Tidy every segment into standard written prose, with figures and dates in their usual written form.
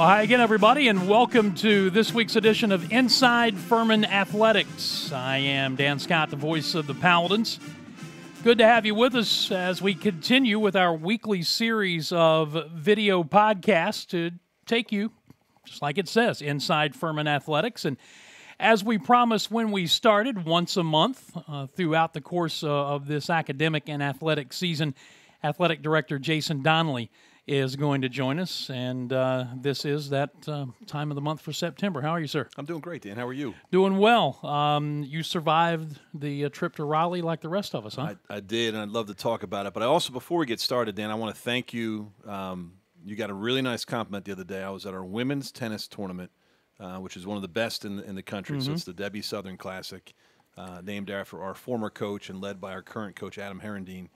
Well, hi again, everybody, and welcome to this week's edition of Inside Furman Athletics. I am Dan Scott, the voice of the Paladins. Good to have you with us as we continue with our weekly series of video podcasts to take you, just like it says, Inside Furman Athletics. And as we promised when we started, once a month throughout the course of this academic and athletic season, Athletic Director Jason Donnelly is going to join us, and this is that time of the month for September. How are you, sir? I'm doing great, Dan. How are you? Doing well. You survived the trip to Raleigh like the rest of us, huh? I did, and I'd love to talk about it. But I also, before we get started, Dan, I want to thank you. You got a really nice compliment the other day. I was at our women's tennis tournament, which is one of the best in the country. So it's the Debbie Southern Classic, named after our former coach and led by our current coach, Adam Herendeen.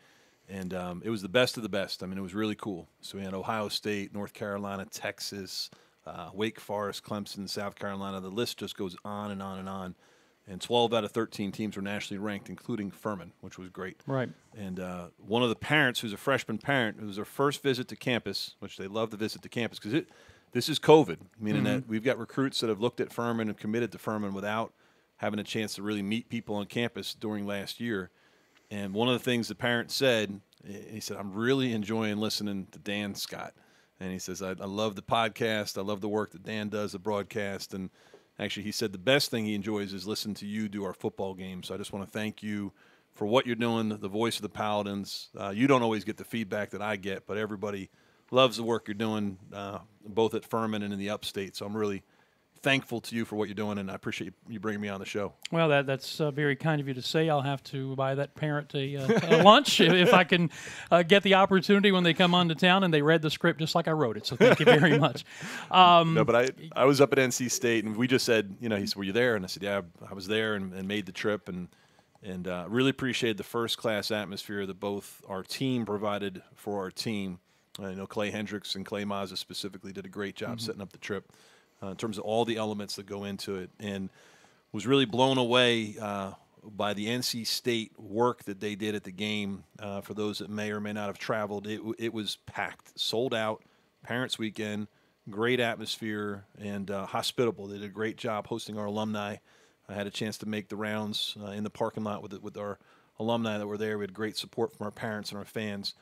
And it was the best of the best. I mean, it was really cool. So we had Ohio State, North Carolina, Texas, Wake Forest, Clemson, South Carolina. The list just goes on and on and on. And 12 out of 13 teams were nationally ranked, including Furman, which was great. Right. And one of the parents, who's a freshman parent, it was their first visit to campus, which they love to visit to campus because this is COVID, meaning that we've got recruits that have looked at Furman and committed to Furman without having a chance to really meet people on campus during last year. And one of the things the parent said, he said, I'm really enjoying listening to Dan Scott. And he says, I love the podcast. I love the work that Dan does, the broadcast. And actually, he said the best thing he enjoys is listening to you do our football games. So I just want to thank you for what you're doing, the voice of the Paladins. You don't always get the feedback that I get, but everybody loves the work you're doing, both at Furman and in the upstate. So I'm really thankful to you for what you're doing, and I appreciate you bringing me on the show. Well, that's very kind of you to say. I'll have to buy that parent a lunch if I can get the opportunity when they come on to town, and they read the script just like I wrote it, so thank you very much. No, but I was up at NC State, and we just said, he said, were you there? And I said, yeah, I was there and made the trip, and really appreciated the first-class atmosphere that both our team provided for our team. Clay Hendricks and Clay Mazza specifically did a great job setting up the trip. In terms of all the elements that go into it, and was really blown away by the NC State work that they did at the game. For those that may or may not have traveled, it was packed, sold out, Parents Weekend, great atmosphere, and hospitable. They did a great job hosting our alumni. I had a chance to make the rounds in the parking lot with our alumni that were there. We had great support from our parents and our fans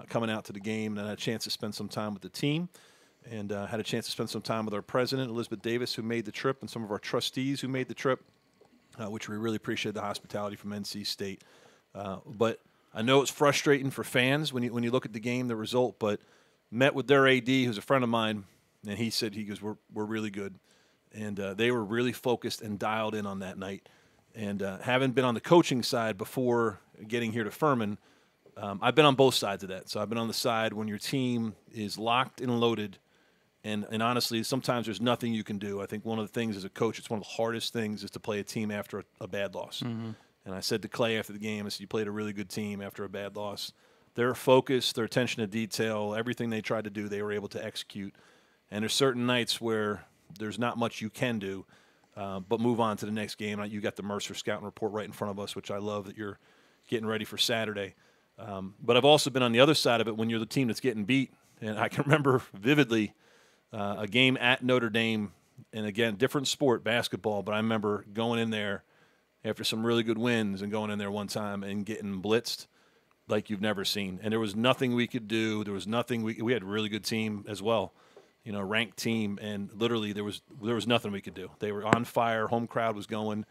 coming out to the game, and I had a chance to spend some time with the team. And had a chance to spend some time with our president, Elizabeth Davis, who made the trip, and some of our trustees who made the trip, which we really appreciate the hospitality from NC State. But I know it's frustrating for fans when you look at the game, the result, but met with their AD, who's a friend of mine, and he goes, we're really good. And they were really focused and dialed in on that night. And having been on the coaching side before getting here to Furman, I've been on both sides of that. So I've been on the side when your team is locked and loaded. And honestly, sometimes there's nothing you can do. I think one of the things as a coach, it's one of the hardest things is to play a team after a bad loss. And I said to Clay after the game, I said, you played a really good team after a bad loss. Their focus, their attention to detail, everything they tried to do, they were able to execute. And there's certain nights where there's not much you can do, but move on to the next game. You got the Mercer scouting report right in front of us, which I love that you're getting ready for Saturday. But I've also been on the other side of it when you're the team that's getting beat. And I can remember vividly a game at Notre Dame, and again, different sport, basketball, but I remember going in there after some really good wins and going in there one time and getting blitzed like you've never seen. And there was nothing we could do. There was nothing we had a really good team as well, ranked team, and literally there was nothing we could do. They were on fire. Home crowd was going.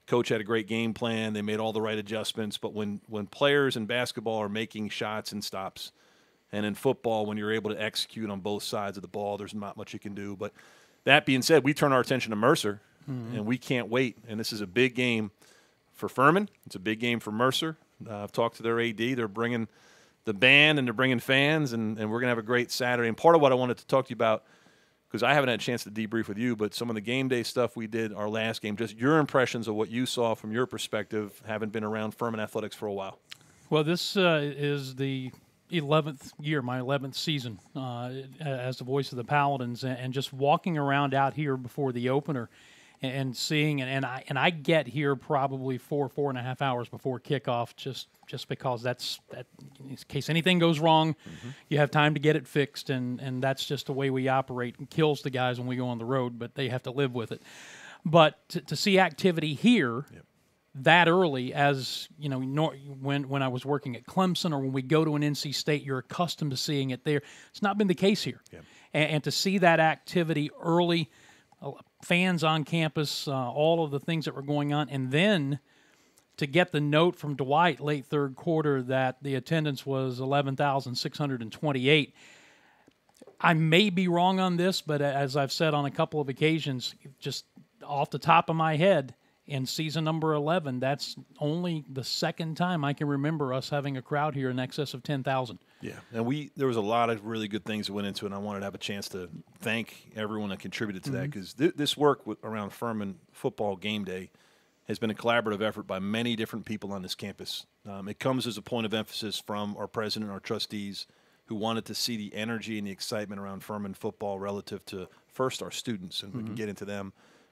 Coach had a great game plan. They made all the right adjustments. But when players in basketball are making shots and stops, and in football, when you're able to execute on both sides of the ball, there's not much you can do. But that being said, we turn our attention to Mercer, and we can't wait. And this is a big game for Furman. It's a big game for Mercer. I've talked to their AD. They're bringing the band and they're bringing fans, and we're going to have a great Saturday. And part of what I wanted to talk to you about, because I haven't had a chance to debrief with you, but some of the game day stuff we did our last game, just your impressions of what you saw from your perspective, having been around Furman Athletics for a while. Well, this is the 11th year, my 11th season as the voice of the Paladins, and just walking around out here before the opener and seeing, and I get here probably 4.5 hours before kickoff, just because that in case anything goes wrong, you have time to get it fixed, and that's just the way we operate. It kills the guys when we go on the road, but they have to live with it. But to see activity here that early, as you know, when I was working at Clemson or when we go to an NC State, you're accustomed to seeing it there. It's not been the case here, and to see that activity early, fans on campus, all of the things that were going on, and then to get the note from Dwight late third quarter that the attendance was 11,628. I may be wrong on this, but as I've said on a couple of occasions, just off the top of my head, in season number 11, that's only the second time I can remember us having a crowd here in excess of 10,000. Yeah, and there was a lot of really good things that went into it, and I wanted to have a chance to thank everyone that contributed to that, because this work around Furman football game day has been a collaborative effort by many different people on this campus. It comes as a point of emphasis from our president, our trustees, who wanted to see the energy and the excitement around Furman football relative to, first, our students, and we can get into them,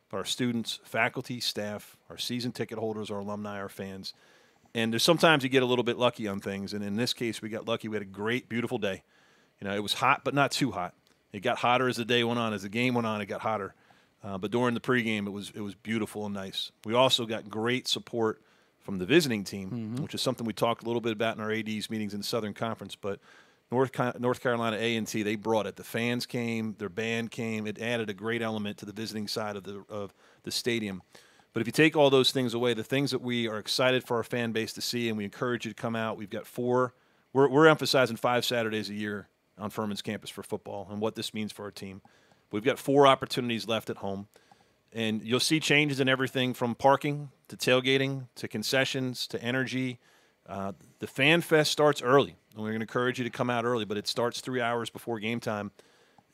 but our students, faculty, staff, our season ticket holders, our alumni, our fans. And there's sometimes you get a little bit lucky on things, and in this case, we got lucky. We had a great, beautiful day. You know, it was hot, but not too hot. It got hotter as the day went on. As the game went on, it got hotter. But during the pregame, it was beautiful and nice. We also got great support from the visiting team, which is something we talked a little bit about in our ADs meetings in the Southern Conference. But North Carolina A&T, they brought it. The fans came, their band came. It added a great element to the visiting side of the stadium. But if you take all those things away, the things that we are excited for our fan base to see, and we encourage you to come out, we've got we're emphasizing 5 Saturdays a year on Furman's campus for football and what this means for our team. We've got 4 opportunities left at home. And you'll see changes in everything from parking to tailgating to concessions to energy. The Fan Fest starts early, and we're going to encourage you to come out early, but it starts 3 hours before game time.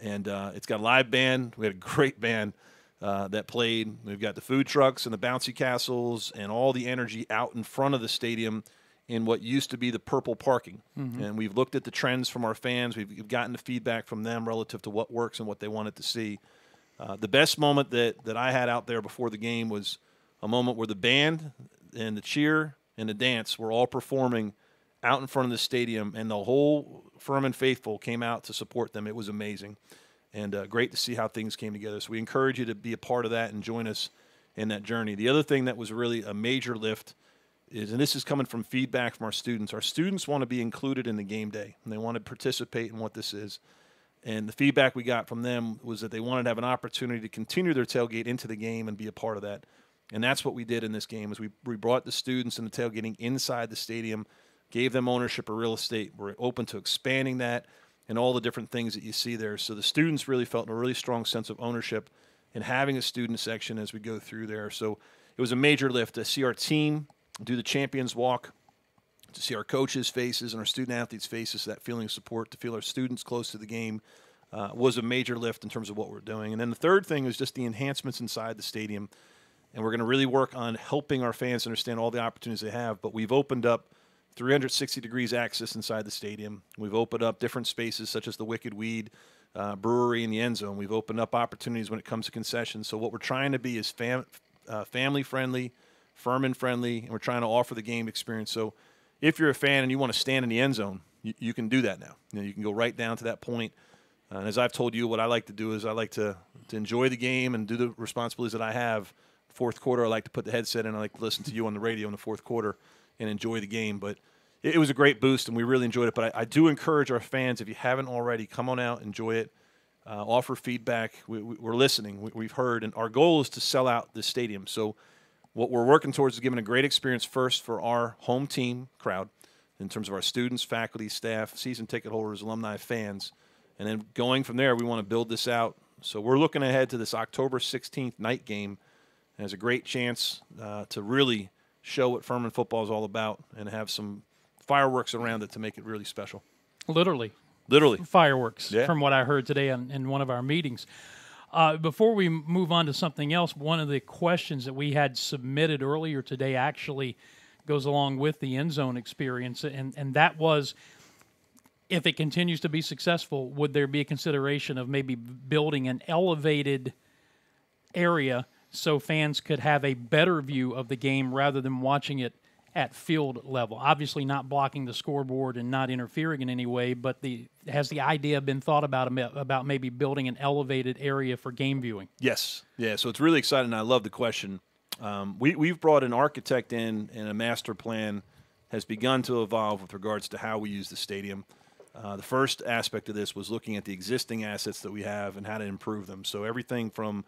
And it's got a live band. We had a great band that played. We've got the food trucks and the bouncy castles and all the energy out in front of the stadium in what used to be the purple parking. And we've looked at the trends from our fans. We've gotten the feedback from them relative to what works and what they wanted to see. The best moment that I had out there before the game was a moment where the band and the cheer and the dance were all performing out in front of the stadium, and the whole Furman faithful came out to support them. It was amazing, and great to see how things came together. So we encourage you to be a part of that and join us in that journey. The other thing that was really a major lift is, and this is coming from feedback from our students want to be included in the game day, and they want to participate in what this is. And the feedback we got from them was that they wanted to have an opportunity to continue their tailgate into the game and be a part of that. And that's what we did in this game, is we brought the students and the tailgating inside the stadium, gave them ownership of real estate. We're open to expanding that and all the different things that you see there. So the students really felt a really strong sense of ownership in having a student section as we go through there. So it was a major lift to see our team do the Champions Walk, to see our coaches' faces and our student-athletes' faces, that feeling of support, to feel our students close to the game was a major lift in terms of what we're doing. And then the third thing is just the enhancements inside the stadium. And we're going to really work on helping our fans understand all the opportunities they have. But we've opened up 360 degrees access inside the stadium. We've opened up different spaces such as the Wicked Weed Brewery in the end zone. We've opened up opportunities when it comes to concessions. So what we're trying to be is family-friendly, Furman-friendly, and we're trying to offer the game experience. So if you're a fan and you want to stand in the end zone, you can do that now. You can go right down to that point. And as I've told you, what I like to do is I like to enjoy the game and do the responsibilities that I have. Fourth quarter, I like to put the headset in. I like to listen to you on the radio in the fourth quarter and enjoy the game. But it was a great boost, and we really enjoyed it. But I do encourage our fans, if you haven't already, come on out, enjoy it, offer feedback. We're listening. We've heard. And our goal is to sell out this stadium. So what we're working towards is giving a great experience first for our home team crowd in terms of our students, faculty, staff, season ticket holders, alumni, fans. And then going from there, we want to build this out. So we're looking ahead to this October 16th night game as a great chance to really show what Furman football is all about and have some fireworks around it to make it really special. Literally fireworks, from what I heard today in one of our meetings. Before we move on to something else, one of the questions that we had submitted earlier today actually goes along with the end zone experience, and that was, if it continues to be successful, would there be a consideration of maybe building an elevated area so fans could have a better view of the game rather than watching it at field level. Obviously not blocking the scoreboard and not interfering in any way, but has the idea been thought about maybe building an elevated area for game viewing? Yes. Yeah, so it's really exciting. I love the question. We've brought an architect in, and a master plan has begun to evolve with regards to how we use the stadium. The first aspect of this was looking at the existing assets that we have and how to improve them. So everything from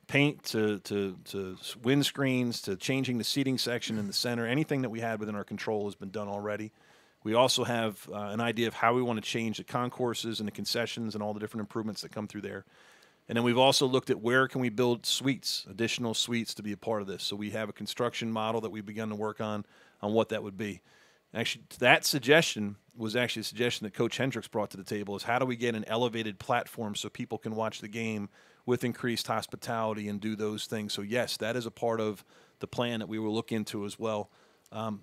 paint to windscreens to changing the seating section in the center, anything that we had within our control has been done already. We also have an idea of how we want to change the concourses and the concessions and all the different improvements that come through there. And then we've also looked at where can we build suites, additional suites to be a part of this. So we have a construction model that we've begun to work on what that would be. Actually, that suggestion was actually a suggestion that Coach Hendricks brought to the table, is how do we get an elevated platform so people can watch the game with increased hospitality and do those things. So, yes, that is a part of the plan that we will look into as well.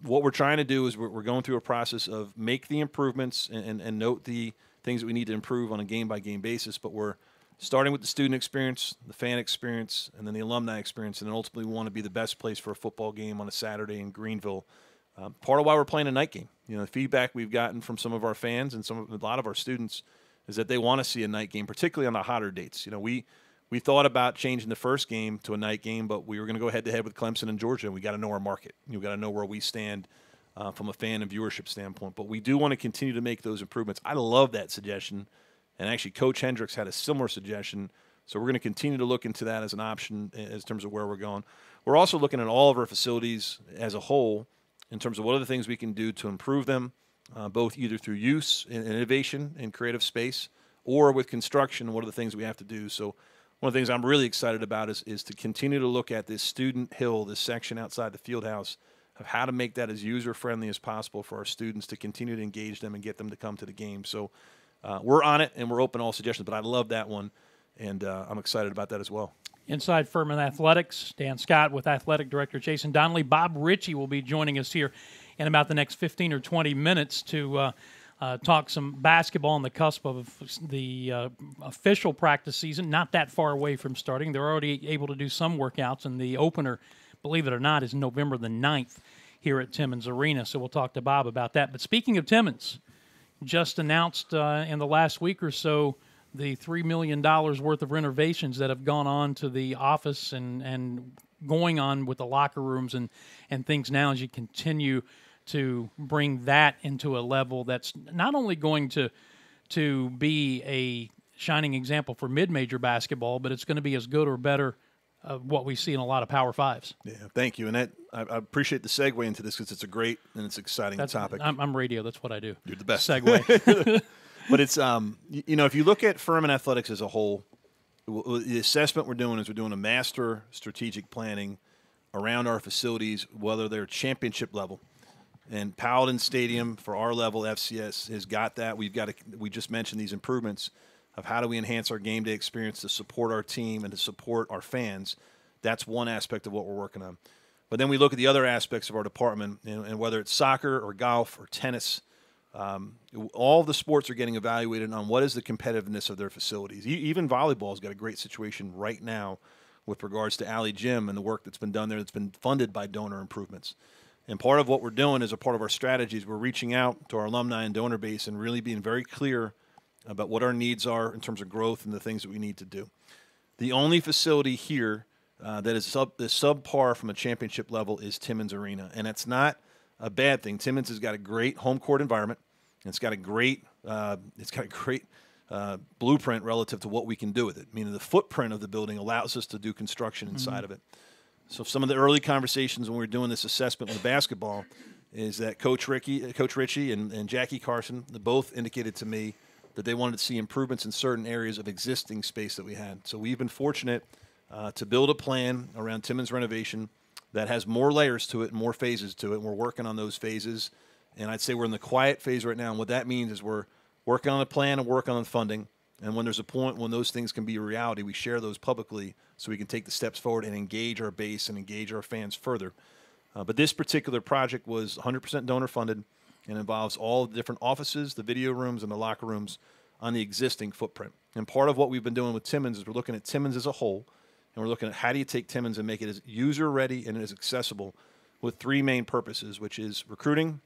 What we're trying to do is we're going through a process of make the improvements and note the things that we need to improve on a game-by-game basis, but we're starting with the student experience, the fan experience, and then the alumni experience, and then ultimately we want to be the best place for a football game on a Saturday in Greenville. Part of why we're playing a night game. You know, the feedback we've gotten from some of our fans and a lot of our students is that they want to see a night game, particularly on the hotter dates. You know, we thought about changing the first game to a night game, but we were going to go head-to-head with Clemson and Georgia, and we got to know our market. We've got to know where we stand from a fan and viewership standpoint. But we do want to continue to make those improvements. I love that suggestion, and actually Coach Hendricks had a similar suggestion, so we're going to continue to look into that as an option in terms of where we're going. We're also looking at all of our facilities as a whole in terms of what are the things we can do to improve them, both either through use and innovation in creative space or with construction, what are the things we have to do. So one of the things I'm really excited about is to continue to look at this student hill, this section outside the field house, of how to make that as user-friendly as possible for our students to continue to engage them and get them to come to the game. So we're on it, and we're open to all suggestions, but I love that one, and I'm excited about that as well. Inside Furman Athletics, Dan Scott with Athletic Director Jason Donnelly. Bob Richey will be joining us here in about the next 15 or 20 minutes to talk some basketball on the cusp of the official practice season, not that far away from starting. They're already able to do some workouts, and the opener, believe it or not, is November the 9th here at Timmins Arena, so we'll talk to Bob about that. But speaking of Timmins, just announced in the last week or so the $3 million worth of renovations that have gone on to the office and going on with the locker rooms and things now as you continue to bring that into a level that's not only going to be a shining example for mid-major basketball, but it's going to be as good or better of what we see in a lot of Power Fives. Yeah, thank you. And I appreciate the segue into this because it's a great and it's exciting topic. I'm radio. That's what I do. You're the best. Segue. But it's, if you look at Furman Athletics as a whole, the assessment we're doing is we're doing a master strategic planning around our facilities, whether they're championship level. And Paladins Stadium for our level, FCS, has got that. We just mentioned these improvements of how do we enhance our game day experience to support our team and to support our fans. That's one aspect of what we're working on. But then we look at the other aspects of our department, and whether it's soccer or golf or tennis, all the sports are getting evaluated on what is the competitiveness of their facilities. Even volleyball's got a great situation right now with regards to Alley Gym and the work that's been done there that's been funded by donor improvements. And part of what we're doing as a part of our strategies, we're reaching out to our alumni and donor base and really being very clear about what our needs are in terms of growth and the things that we need to do. The only facility here that is subpar from a championship level is Timmins Arena, and it's not a bad thing. Timmins has got a great home court environment, and it's got a great blueprint relative to what we can do with it. Meaning the footprint of the building allows us to do construction inside of it. So some of the early conversations when we were doing this assessment with basketball is that Coach Richey and Jackie Carson both indicated to me that they wanted to see improvements in certain areas of existing space that we had. So we've been fortunate to build a plan around Timmins renovation that has more layers to it and more phases to it, and we're working on those phases. And I'd say we're in the quiet phase right now, and what that means is we're working on a plan and working on the funding. And when there's a point when those things can be a reality, we share those publicly so we can take the steps forward and engage our base and engage our fans further. But this particular project was 100% donor funded and involves all the different offices, the video rooms, and the locker rooms on the existing footprint. And part of what we've been doing with Timmins is we're looking at Timmins as a whole and we're looking at how do you take Timmins and make it as user-ready and as accessible with three main purposes, which is recruiting,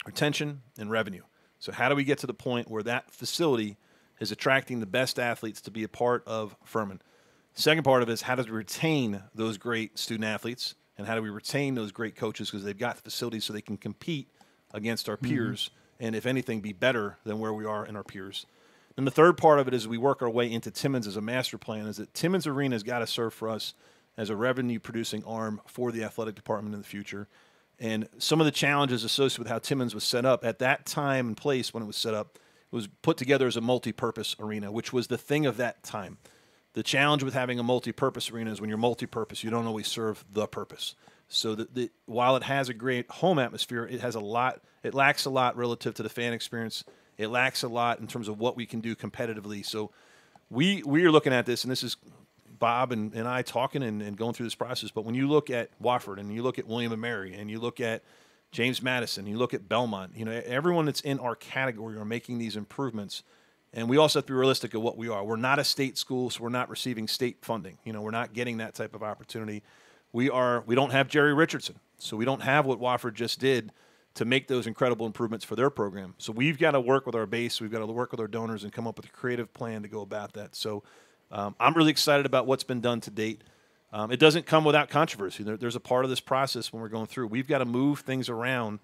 retention, and revenue. So how do we get to the point where that facility is attracting the best athletes to be a part of Furman? Second part of it is how do we retain those great student athletes, and how do we retain those great coaches because they've got the facilities so they can compete against our peers and, if anything, be better than where we are in our peers. And the third part of it is we work our way into Timmins as a master plan, is that Timmins Arena has got to serve for us as a revenue-producing arm for the athletic department in the future. And some of the challenges associated with how Timmins was set up at that time and place when it was set up, it was put together as a multi-purpose arena, which was the thing of that time. The challenge with having a multi-purpose arena is when you're multi-purpose, you don't always serve the purpose. So while it has a great home atmosphere, it lacks a lot relative to the fan experience. It lacks a lot in terms of what we can do competitively. So we are looking at this, and this is Bob and I talking and going through this process. But when you look at Wofford and you look at William & Mary and you look at James Madison, you look at Belmont, everyone that's in our category are making these improvements. And we also have to be realistic of what we are. We're not a state school, so we're not receiving state funding. We're not getting that type of opportunity. We don't have Jerry Richardson, so we don't have what Wofford just did to make those incredible improvements for their program. So we've got to work with our base, we've got to work with our donors and come up with a creative plan to go about that. So I'm really excited about what's been done to date. It doesn't come without controversy. There's a part of this process when we're going through. We've got to move things around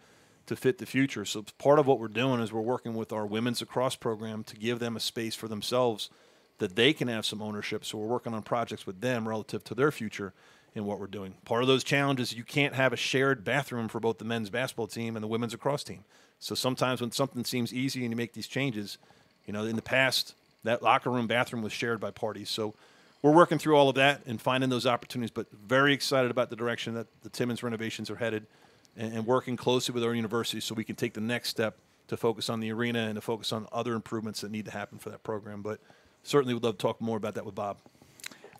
to fit the future. So part of what we're doing is we're working with our women's lacrosse program to give them a space for themselves that they can have some ownership. So we're working on projects with them relative to their future in what we're doing. Part of those challenges, you can't have a shared bathroom for both the men's basketball team and the women's lacrosse team. So sometimes when something seems easy and you make these changes, in the past, that locker room bathroom was shared by parties. So we're working through all of that and finding those opportunities, but very excited about the direction that the Timmins renovations are headed and working closely with our university so we can take the next step to focus on the arena and to focus on other improvements that need to happen for that program. But certainly would love to talk more about that with Bob.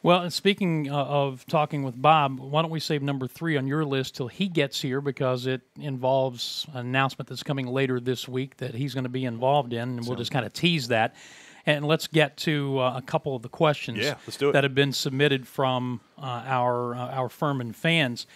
Well, and speaking of talking with Bob, why don't we save number 3 on your list till he gets here, because it involves an announcement that's coming later this week that he's going to be involved in, and we'll just kind of tease that. And let's get to a couple of the questions that have been submitted from our Furman fans.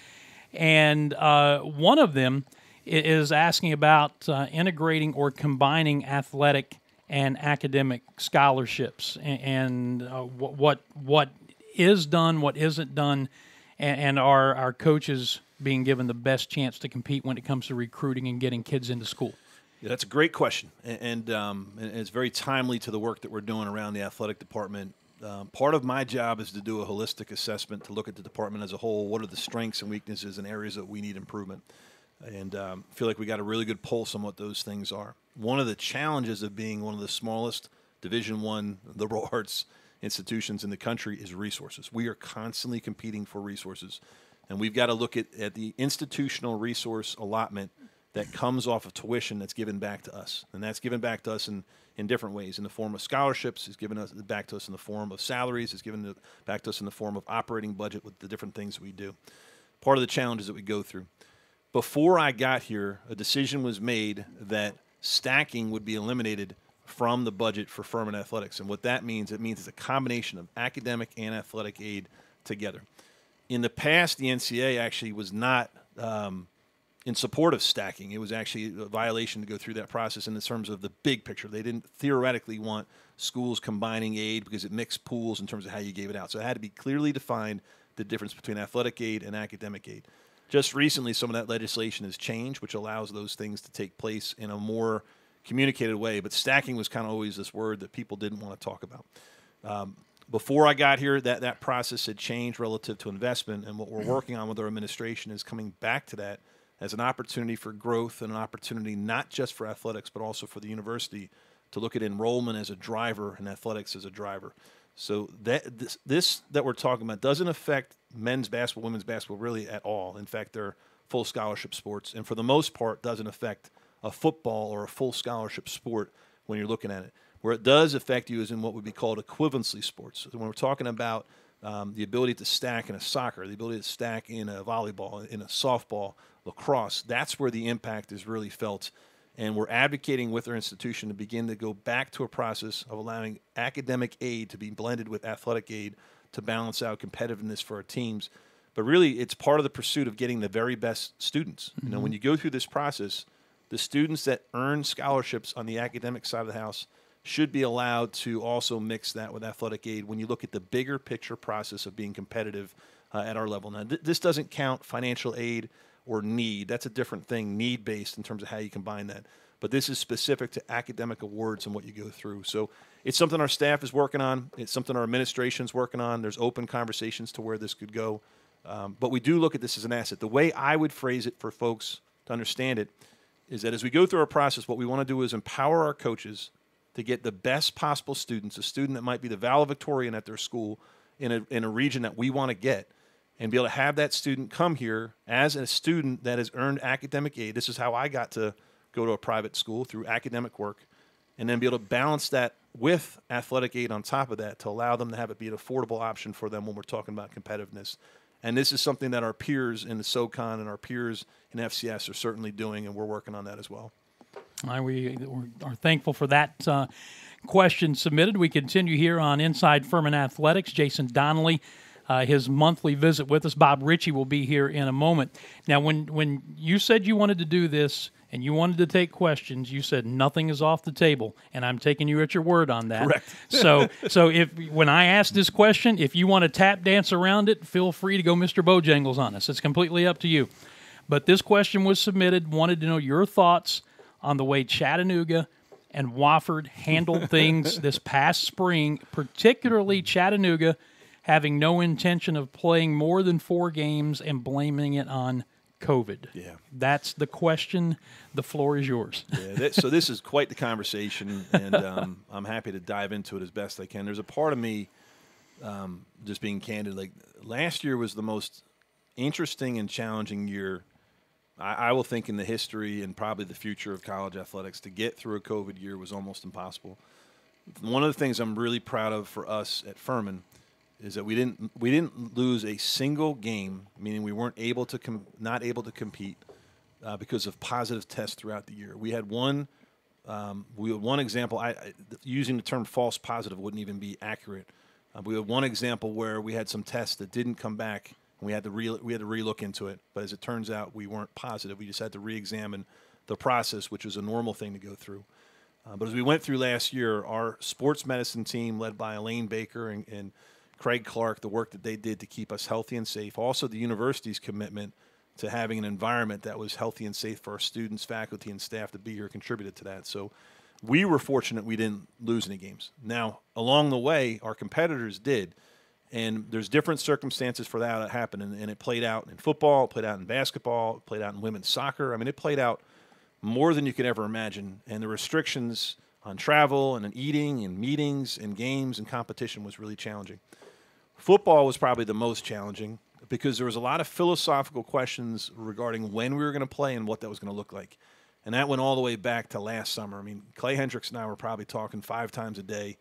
And one of them is asking about integrating or combining athletic and academic scholarships, and what is done, what isn't done, and are our coaches being given the best chance to compete when it comes to recruiting and getting kids into school? Yeah, that's a great question, and it's very timely to the work that we're doing around the athletic department. Part of my job is to do a holistic assessment to look at the department as a whole. What are the strengths and weaknesses and areas that we need improvement? And feel like we got a really good pulse on what those things are. One of the challenges of being one of the smallest Division I liberal arts institutions in the country is resources. We are constantly competing for resources, and we've got to look at the institutional resource allotment that comes off of tuition that's given back to us. And that's given back to us in different ways, in the form of scholarships, it's given back to us in the form of salaries, it's given back to us in the form of operating budget with the different things we do. Part of the challenges that we go through. Before I got here, a decision was made that stacking would be eliminated from the budget for Furman Athletics. And what that means, it's a combination of academic and athletic aid together. In the past, the NCAA actually was not in support of stacking. It was actually a violation to go through that process in terms of the big picture. They didn't theoretically want schools combining aid because it mixed pools in terms of how you gave it out. So it had to be clearly defined, the difference between athletic aid and academic aid. Just recently, some of that legislation has changed, which allows those things to take place in a more communicated way. But stacking was kind of always this word that people didn't want to talk about. Before I got here, that process had changed relative to investment, and what we're working on with our administration is coming back to that as an opportunity for growth and an opportunity not just for athletics but also for the university to look at enrollment as a driver and athletics as a driver. So this that we're talking about doesn't affect men's basketball, women's basketball really at all. In fact, they're full scholarship sports, and for the most part doesn't affect a football or a full scholarship sport when you're looking at it. Where it does affect you is in what would be called equivalency sports. So when we're talking about the ability to stack in a soccer, the ability to stack in a volleyball, in a softball, lacrosse, that's where the impact is really felt. And we're advocating with our institution to begin to go back to a process of allowing academic aid to be blended with athletic aid to balance out competitiveness for our teams. But really, it's part of the pursuit of getting the very best students. You know, when you go through this process, the students that earn scholarships on the academic side of the house should be allowed to also mix that with athletic aid when you look at the bigger picture process of being competitive at our level. Now, this doesn't count financial aid or need. That's a different thing, need-based in terms of how you combine that. But this is specific to academic awards and what you go through. So it's something our staff is working on. It's something our administration's working on. There's open conversations to where this could go. But we do look at this as an asset. The way I would phrase it for folks to understand it is that as we go through our process, what we want to do is empower our coaches to get the best possible students, a student that might be the valedictorian at their school in a region that we want to get, and be able to have that student come here as a student that has earned academic aid. This is how I got to go to a private school, through academic work, and then be able to balance that with athletic aid on top of that to allow them to have it be an affordable option for them when we're talking about competitiveness. And this is something that our peers in the SoCon and our peers in FCS are certainly doing, and we're working on that as well. We are thankful for that question submitted. We continue here on Inside Furman Athletics. Jason Donnelly, his monthly visit with us. Bob Richey will be here in a moment. Now, when you said you wanted to do this and you wanted to take questions, you said nothing is off the table, and I'm taking you at your word on that. Correct. So when I ask this question, if you want to tap dance around it, feel free to go Mr. Bojangles on us. It's completely up to you. But this question was submitted, wanted to know your thoughts on the way Chattanooga and Wofford handled things this past spring, particularly Chattanooga having no intention of playing more than 4 games and blaming it on COVID. Yeah. That's the question. The floor is yours. Yeah, so this is quite the conversation, and I'm happy to dive into it as best I can. There's a part of me, just being candid, like last year was the most interesting and challenging year I will think in the history and probably the future of college athletics. To get through a COVID year was almost impossible. One of the things I'm really proud of for us at Furman is that we didn't lose a single game, meaning we weren't able to not able to compete because of positive tests throughout the year. We had one example. Using the term false positive wouldn't even be accurate. We had one example where we had some tests that didn't come back. We had to relook into it, but as it turns out, we weren't positive. We just had to re-examine the process, which was a normal thing to go through. But as we went through last year, our sports medicine team, led by Elaine Baker and Craig Clark, the work that they did to keep us healthy and safe, also the university's commitment to having an environment that was healthy and safe for our students, faculty, and staff to be here contributed to that. So we were fortunate we didn't lose any games. Now, along the way, our competitors did. And there's different circumstances for that to happen. And it played out in football, it played out in basketball, it played out in women's soccer. I mean, it played out more than you could ever imagine. And the restrictions on travel and eating and meetings and games and competition was really challenging. Football was probably the most challenging because there was a lot of philosophical questions regarding when we were going to play and what that was going to look like. And that went all the way back to last summer. I mean, Clay Hendricks and I were probably talking 5 times a day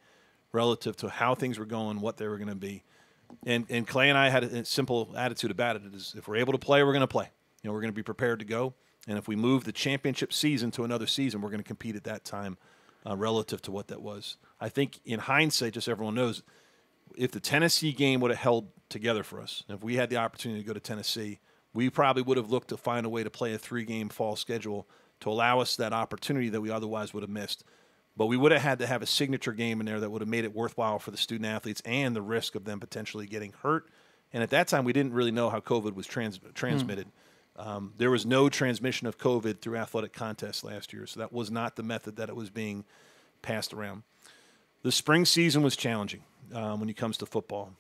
relative to how things were going, what they were going to be. And Clay and I had a simple attitude about it. It is, if we're able to play, we're going to play. You know, we're going to be prepared to go. And if we move the championship season to another season, we're going to compete at that time relative to what that was. I think in hindsight, just so everyone knows, if the Tennessee game would have held together for us, if we had the opportunity to go to Tennessee, we probably would have looked to find a way to play a 3-game fall schedule to allow us that opportunity that we otherwise would have missed. But we would have had to have a signature game in there that would have made it worthwhile for the student athletes and the risk of them potentially getting hurt. And at that time, we didn't really know how COVID was transmitted. There was no transmission of COVID through athletic contests last year, so that was not the method that it was being passed around. The spring season was challenging when it comes to football.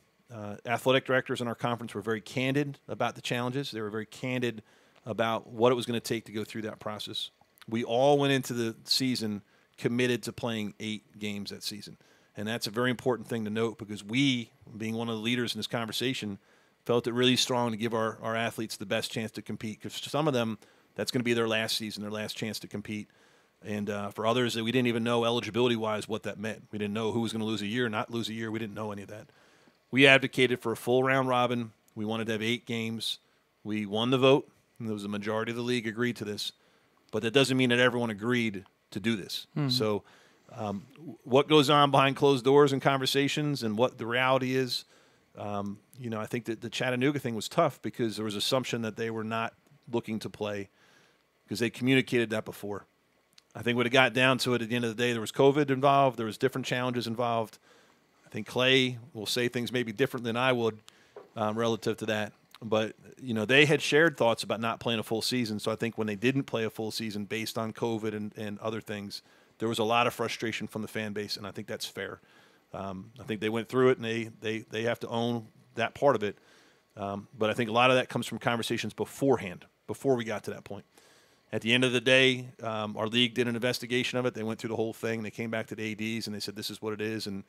Athletic directors in our conference were very candid about the challenges. They were very candid about what it was going to take to go through that process. We all went into the season committed to playing 8 games that season. And that's a very important thing to note because we, being one of the leaders in this conversation, felt it really strong to give our athletes the best chance to compete. Because for some of them, that's going to be their last season, their last chance to compete. And for others, we didn't even know eligibility-wise what that meant. We didn't know who was going to lose a year, not lose a year. We didn't know any of that. We advocated for a full round robin. We wanted to have 8 games. We won the vote, and there was a majority of the league agreed to this. But that doesn't mean that everyone agreed to do this. So what goes on behind closed doors and conversations and what the reality is, I think that the Chattanooga thing was tough because there was assumption that they were not looking to play because they communicated that before. I think when it got down to it, at the end of the day, there was COVID involved. There was different challenges involved. I think Clay will say things maybe different than I would relative to that. But, they had shared thoughts about not playing a full season. So I think when they didn't play a full season based on COVID and other things, there was a lot of frustration from the fan base, and I think that's fair. I think they went through it, and they have to own that part of it. But I think a lot of that comes from conversations beforehand, before we got to that point. At the end of the day, our league did an investigation of it. They went through the whole thing. They came back to the ADs, and they said this is what it is. And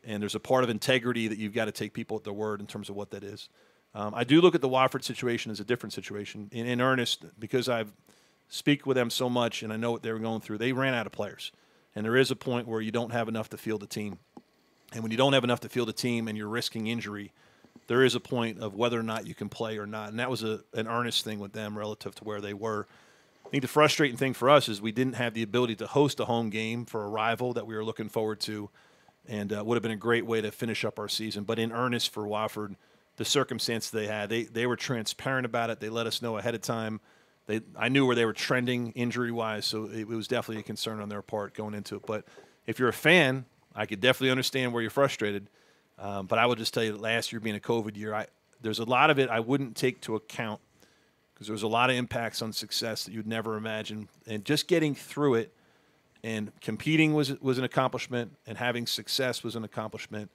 there's a part of integrity that you've got to take people at their word in terms of what that is. I do look at the Wofford situation as a different situation. In earnest, because I've speak with them so much and I know what they were going through, they ran out of players. And there is a point where you don't have enough to field a team. And when you don't have enough to field a team and you're risking injury, there is a point of whether or not you can play or not. And that was an earnest thing with them relative to where they were. I think the frustrating thing for us is we didn't have the ability to host a home game for a rival that we were looking forward to, and would have been a great way to finish up our season. But in earnest for Wofford, the circumstance they had, they were transparent about it. They let us know ahead of time. I knew where they were trending injury-wise, so it was definitely a concern on their part going into it. But if you're a fan, I could definitely understand where you're frustrated. But I will just tell you that last year being a COVID year, there's a lot of it I wouldn't take to account because there was a lot of impacts on success that you'd never imagine. And just getting through it and competing was an accomplishment, and having success was an accomplishment.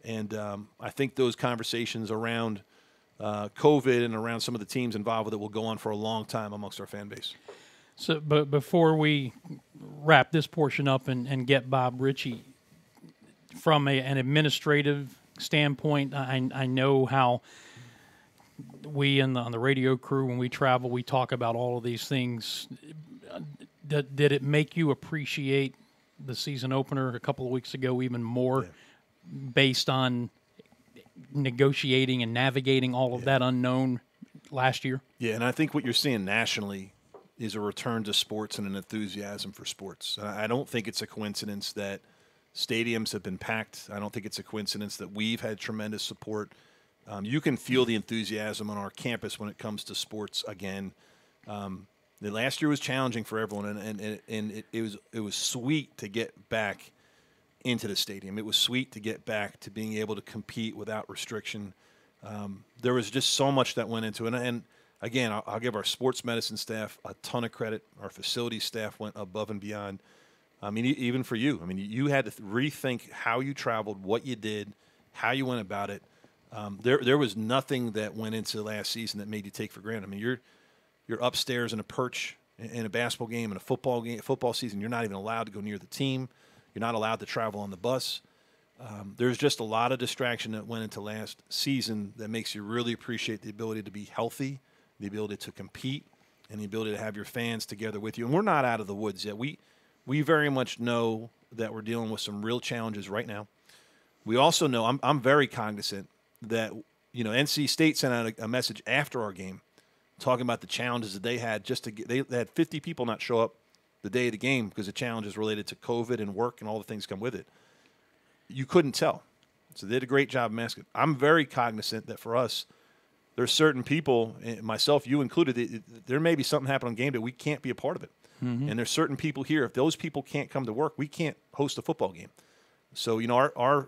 And I think those conversations around COVID and around some of the teams involved with it will go on for a long time amongst our fan base. So, but before we wrap this portion up and get Bob Richey, from an administrative standpoint, I know how we on the radio crew, when we travel, we talk about all of these things. Did it make you appreciate the season opener a couple of weeks ago even more, based on negotiating and navigating all of that unknown last year? Yeah, and I think what you're seeing nationally is a return to sports and an enthusiasm for sports. I don't think it's a coincidence that stadiums have been packed. I don't think it's a coincidence that we've had tremendous support. You can feel the enthusiasm on our campus when it comes to sports again. The last year was challenging for everyone, and it was sweet to get back into the stadium. It was sweet to get back to being able to compete without restriction. There was just so much that went into it. And again, I'll give our sports medicine staff a ton of credit. Our facilities staff went above and beyond. I mean, even for you. I mean, you had to rethink how you traveled, what you did, how you went about it. There was nothing that went into last season that made you take for granted. I mean, you're upstairs in a perch in a basketball game, in a football season. You're not even allowed to go near the team. You're not allowed to travel on the bus. There's just a lot of distraction that went into last season that makes you really appreciate the ability to be healthy, the ability to compete, and the ability to have your fans together with you. And we're not out of the woods yet. We very much know that we're dealing with some real challenges right now. We also know, I'm very cognizant that, NC State sent out a message after our game talking about the challenges that they had they had 50 people not show up the day of the game because of challenges related to COVID and work and all the things come with it. You couldn't tell. So they did a great job masking. I'm very cognizant that for us, there's certain people, myself, you included, there may be something happen on game day. We can't be a part of it. Mm-hmm. And there's certain people here, if those people can't come to work, we can't host a football game. So, our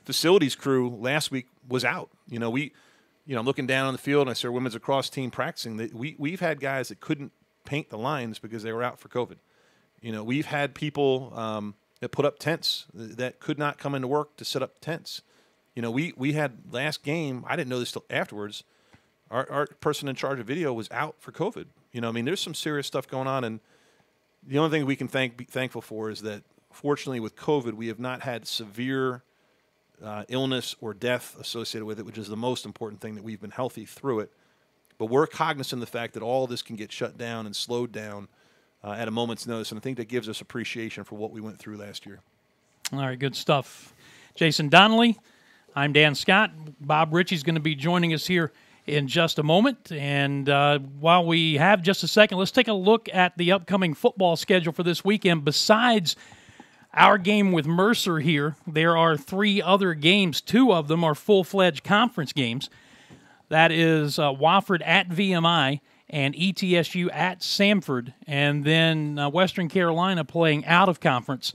facilities crew last week was out. I'm looking down on the field and I see our women's lacrosse team practicing. We've had guys that couldn't paint the lines because they were out for COVID. We've had people that put up tents that could not come into work to set up tents. We had last game, I didn't know this till afterwards, our person in charge of video was out for COVID. There's some serious stuff going on, and the only thing we can be thankful for is that, fortunately, with COVID, we have not had severe illness or death associated with it, which is the most important thing, that we've been healthy through it. But we're cognizant of the fact that all of this can get shut down and slowed down at a moment's notice, and I think that gives us appreciation for what we went through last year. All right, good stuff. Jason Donnelly, I'm Dan Scott. Bob Richey's going to be joining us here in just a moment. And while we have just a second, let's take a look at the upcoming football schedule for this weekend. Besides our game with Mercer here, there are 3 other games. 2 of them are full-fledged conference games. That is Wofford at VMI and ETSU at Samford. And then Western Carolina playing out of conference.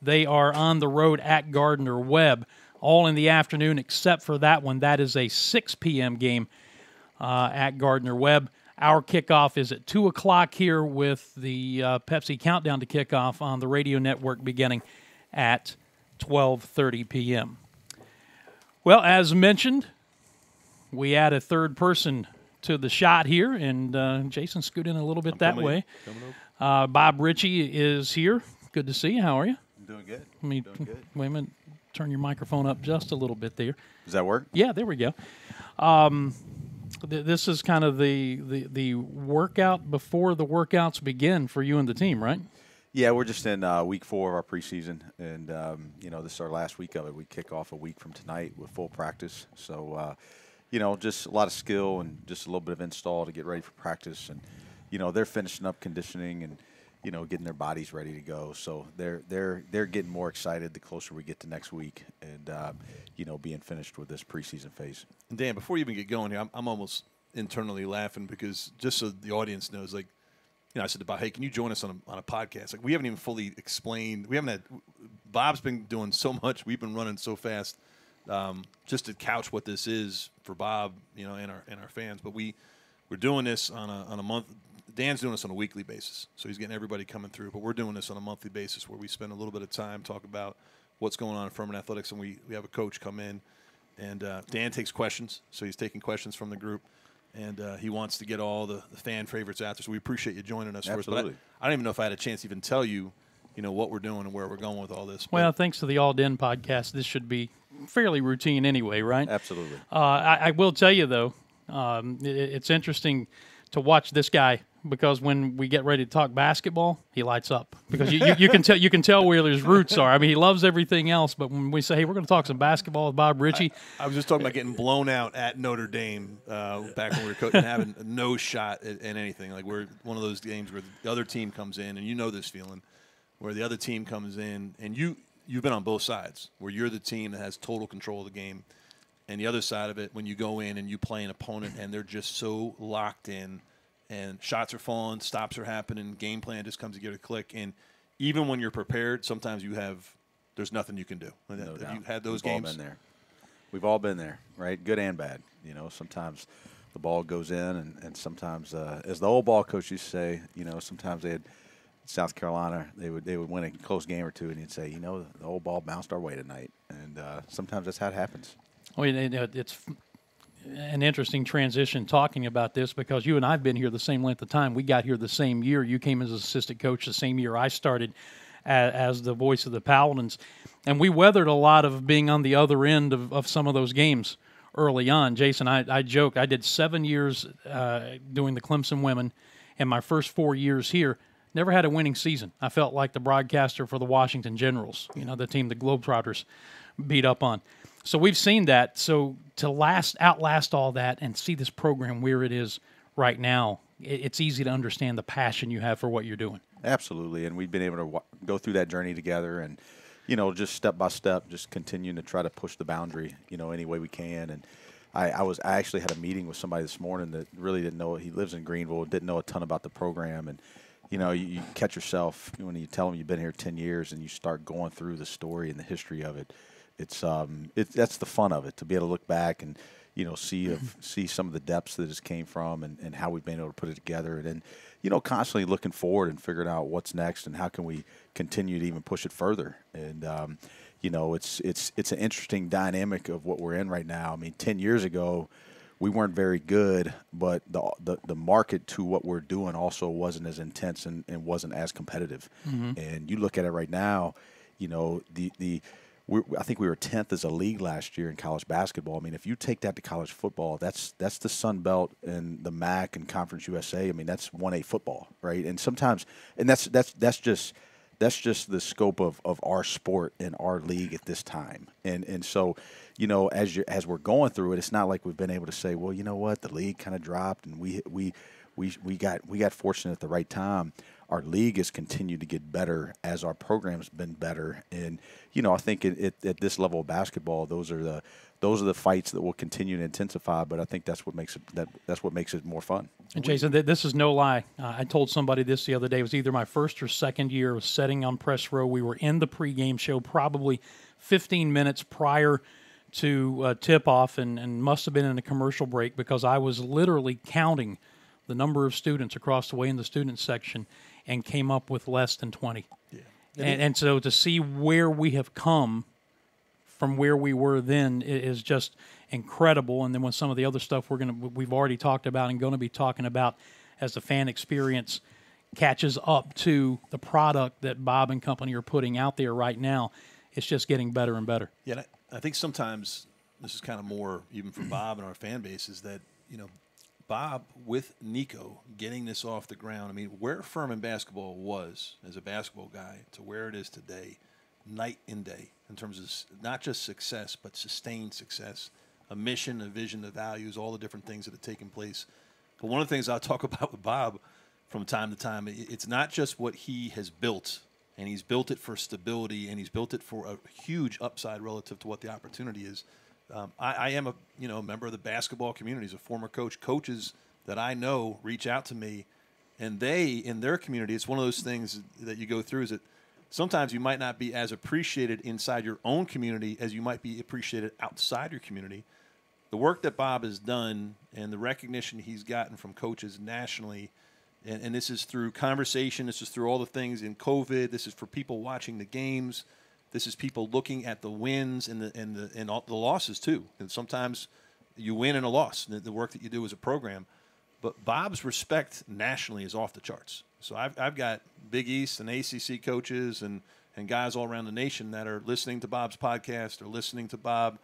They are on the road at Gardner-Webb, all in the afternoon except for that one. That is a 6 p.m. game at Gardner-Webb. Our kickoff is at 2 o'clock here with the Pepsi Countdown to Kickoff on the radio network beginning at 12:30 p.m. Well, as mentioned, we add a third person to the shot here, and Jason, scoot in a little bit that way. Bob Richey is here. Good to see you. How are you? I'm doing good. Wait a minute. Turn your microphone up just a little bit there. Does that work? Yeah, there we go. This is kind of the workout before the workouts begin for you and the team, right? Yeah, we're just in week 4 of our preseason, and this is our last week of it. We kick off a week from tonight with full practice. So, just a lot of skill and just a little bit of install to get ready for practice. And they're finishing up conditioning and getting their bodies ready to go. So they're getting more excited the closer we get to next week, and being finished with this preseason phase. And Dan, before you even get going here, I'm almost internally laughing because just so the audience knows, like, I said to Bob, hey, can you join us on a podcast? Like, we haven't even fully explained. We haven't had. Bob's been doing so much. We've been running so fast, just to couch what this is for Bob, and our fans. But we're doing this on a month. Dan's doing this on a weekly basis, so he's getting everybody coming through. But we're doing this on a monthly basis where we spend a little bit of time talking about what's going on in Furman Athletics, and we have a coach come in, and Dan takes questions, so he's taking questions from the group, and he wants to get all the fan favorites out there. So we appreciate you joining us. Absolutely. But I don't even know if I had a chance to even tell you, what we're doing and where we're going with all this. Well, thanks to the All Den podcast, this should be fairly routine anyway, right? Absolutely. I will tell you, though, it's interesting to watch this guy, because when we get ready to talk basketball, he lights up, because you can tell where his roots are. I mean, he loves everything else, but when we say, hey, we're going to talk some basketball with Bob Richey. I was just talking about getting blown out at Notre Dame back when we were coaching, having no shot at anything. Like, we're one of those games where the other team comes in, and this feeling, where the other team comes in, and you've been on both sides, where you're the team that has total control of the game, and the other side of it, when you go in and you play an opponent and they're just so locked in, and shots are falling, stops are happening, game plan just comes together, click. And even when you're prepared, sometimes there's nothing you can do. No Have doubt. you had those We've games? all been there. We've all been there, right? Good and bad. Sometimes the ball goes in, and sometimes, as the old ball coach used to say, sometimes they had South Carolina, they would win a close game or two, and he'd say, the old ball bounced our way tonight. And sometimes that's how it happens. Well, it's an interesting transition talking about this, because you and I have been here the same length of time. We got here the same year. You came as assistant coach the same year I started as the voice of the Paladins. And we weathered a lot of being on the other end of some of those games early on. Jason, I joke, I did 7 years doing the Clemson women, and my first 4 years here, never had a winning season. I felt like the broadcaster for the Washington Generals, the team the Globetrotters beat up on. So we've seen that. So to outlast all that and see this program where it is right now, it's easy to understand the passion you have for what you're doing. Absolutely, and we've been able to go through that journey together, and just step by step, just continuing to try to push the boundary, any way we can. And I actually had a meeting with somebody this morning that really didn't know. He lives in Greenville, didn't know a ton about the program, and you catch yourself when you tell them you've been here 10 years and you start going through the story and the history of it. That's the fun of it, to be able to look back and see some of the depths that it came from, and how we've been able to put it together, and then constantly looking forward and figuring out what's next and how can we continue to even push it further. And it's an interesting dynamic of what we're in right now. I mean, 10 years ago we weren't very good, but the market to what we're doing also wasn't as intense and wasn't as competitive. Mm-hmm. And you look at it right now, I think we were 10th as a league last year in college basketball. I mean, if you take that to college football, that's the Sun Belt and the MAC and Conference USA. I mean, that's 1A football, right? And sometimes, and that's just the scope of our sport and our league at this time. And so, as we're going through it, it's not like we've been able to say, well, you know what, the league kind of dropped and we we got fortunate at the right time. Our league has continued to get better as our program's been better, and I think at this level of basketball, those are the fights that will continue to intensify. But I think that's what makes it more fun. And Jason, this is no lie. I told somebody this the other day. It was either my first or second year of sitting on press row. We were in the pregame show probably 15 minutes prior to tip-off, and must have been in a commercial break, because I was literally counting the number of students across the way in the student section and came up with less than 20. Yeah. And so to see where we have come from where we were then is just incredible. And then when some of the other stuff we've already talked about and going to be talking about as the fan experience catches up to the product that Bob and company are putting out there right now, it's just getting better and better. Yeah, I think sometimes this is kind of more even for Bob and our fan base, is that, Bob, with Nico getting this off the ground, I mean, where Furman basketball was as a basketball guy to where it is today, night and day, in terms of not just success, but sustained success, a mission, a vision, the values, all the different things that have taken place. But one of the things I'll talk about with Bob from time to time, it's not just what he has built, and he's built it for stability, and he's built it for a huge upside relative to what the opportunity is. I am a member of the basketball community, as a former coach. Coaches that I know reach out to me, and they, in their community, it's one of those things that you go through, is that sometimes you might not be as appreciated inside your own community as you might be appreciated outside your community. The work that Bob has done and the recognition he's gotten from coaches nationally, and this is through conversation, this is through all the things in COVID, this is for people watching the games, this is people looking at the wins and all the losses too. And sometimes you win and a loss, the work that you do as a program. But Bob's respect nationally is off the charts. So I've got Big East and ACC coaches and guys all around the nation that are listening to Bob's podcast or listening to Bob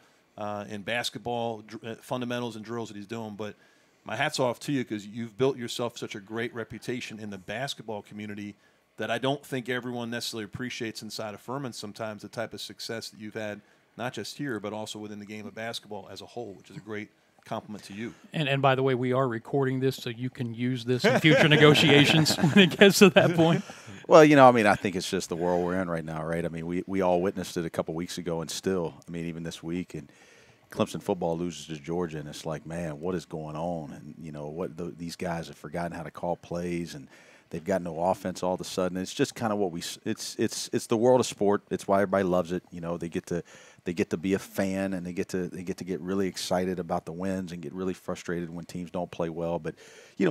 in basketball fundamentals and drills that he's doing. But my hat's off to you, because you've built yourself such a great reputation in the basketball community that I don't think everyone necessarily appreciates inside of Furman sometimes, the type of success that you've had, not just here, but also within the game of basketball as a whole, which is a great compliment to you. And by the way, we are recording this so you can use this in future negotiations when it gets to that point. Well, I think it's just the world we're in right now, right? I mean, we all witnessed it a couple weeks ago, and still, even this week, and Clemson football loses to Georgia, and it's like, man, what is going on? And, these guys have forgotten how to call plays, and they've got no offense all of a sudden. It's just kind of what it's the world of sport. It's why everybody loves it. They get to be a fan, and they get to get really excited about the wins and get really frustrated when teams don't play well. But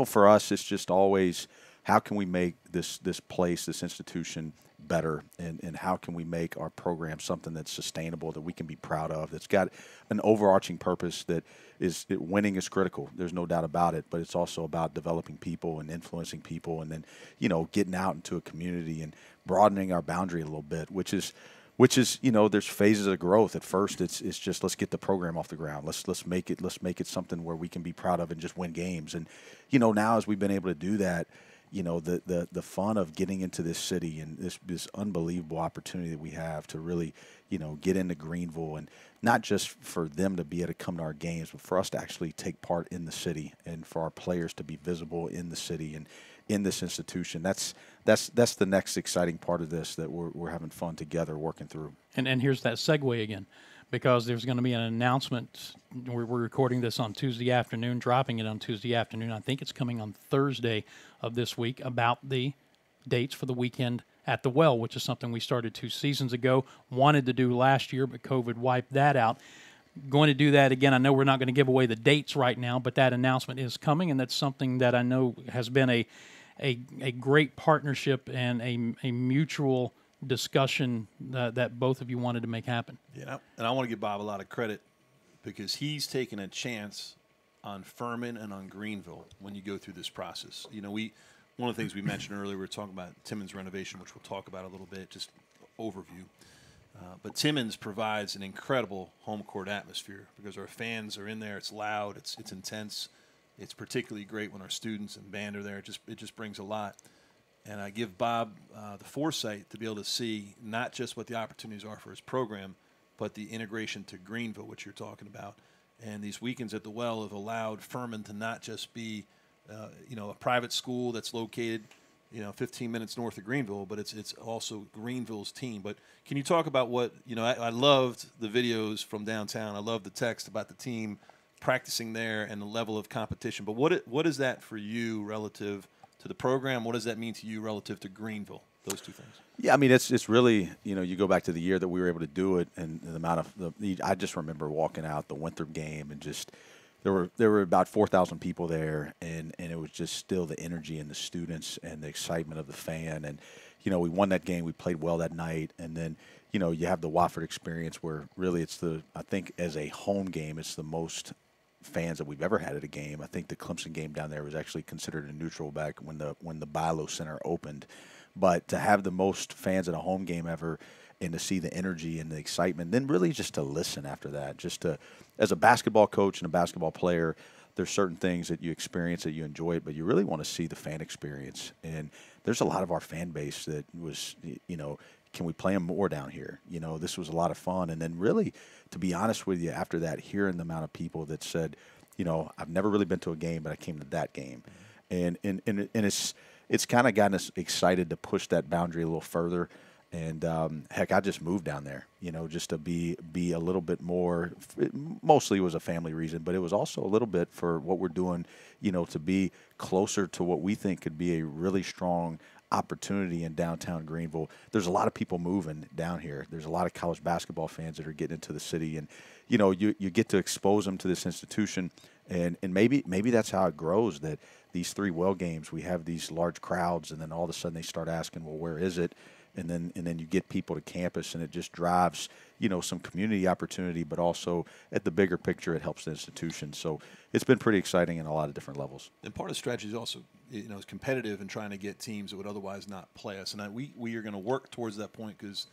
for us, it's just always, how can we make this place, this institution better, and how can we make our program something that's sustainable, that we can be proud of, that's got an overarching purpose, that winning is critical. There's no doubt about it, but it's also about developing people and influencing people, and then getting out into a community and broadening our boundary a little bit, which is there's phases of growth. At first, it's just, let's get the program off the ground. Let's make it something where we can be proud of and just win games. And now, as we've been able to do that, the fun of getting into this city and this unbelievable opportunity that we have to really get into Greenville, and not just for them to be able to come to our games, but for us to actually take part in the city, and for our players to be visible in the city and in this institution. That's the next exciting part of this that we're having fun together working through. And here's that segue again, because there's going to be an announcement. We're recording this on Tuesday afternoon, dropping it on Tuesday afternoon. I think it's coming on Thursday of this week, about the dates for the weekend at the Well, which is something we started 2 seasons ago, wanted to do last year, but COVID wiped that out. Going to do that again. I know we're not going to give away the dates right now, but that announcement is coming, and that's something that I know has been a great partnership and a mutual discussion that both of you wanted to make happen. Yeah, and I want to give Bob a lot of credit, because he's taken a chance on Furman and on Greenville when you go through this process. One of the things we mentioned earlier, we were talking about Timmins renovation, which we'll talk about a little bit, just overview. But Timmins provides an incredible home court atmosphere, because our fans are in there. It's loud. It's intense. It's particularly great when our students and band are there. It just brings a lot. And I give Bob the foresight to be able to see not just what the opportunities are for his program, but the integration to Greenville, which you're talking about. And these weekends at the Well have allowed Furman to not just be a private school that's located, 15 minutes north of Greenville, but it's also Greenville's team. But can you talk about what, I loved the videos from downtown. I loved the text about the team practicing there and the level of competition. But what is that for you relative to the program? What does that mean to you relative to Greenville? Those two things. Yeah, I mean, it's really, you go back to the year that we were able to do it, and the amount of I just remember walking out the Winthrop game, and just there were about 4,000 people there, and it was just still the energy and the students and the excitement of the fan, and we won that game. We played well that night, and then you have the Wofford experience where really I think as a home game, it's the most fans that we've ever had at a game. I think the Clemson game down there was actually considered a neutral back when the Bilo Center opened. But to have the most fans at a home game ever, and to see the energy and the excitement, then really just to listen after that, just to, as a basketball coach and a basketball player, there's certain things that you experience that you enjoy it, but you really want to see the fan experience. And there's a lot of our fan base that was, can we play them more down here? This was a lot of fun. And then really, to be honest with you, after that, hearing the amount of people that said, I've never really been to a game, but I came to that game. And it's kind of gotten us excited to push that boundary a little further. And heck, I just moved down there, just to be a little bit more. Mostly it was a family reason, but it was also a little bit for what we're doing, to be closer to what we think could be a really strong opportunity in downtown Greenville. There's a lot of people moving down here. There's a lot of college basketball fans that are getting into the city, and you get to expose them to this institution, and maybe that's how it grows. That these 3 well games, we have these large crowds, and then all of a sudden they start asking, well, where is it? And then you get people to campus, and it just drives, some community opportunity, but also at the bigger picture, it helps the institution. So it's been pretty exciting in a lot of different levels. And part of the strategy is also, is competitive and trying to get teams that would otherwise not play us. And we are going to work towards that point, because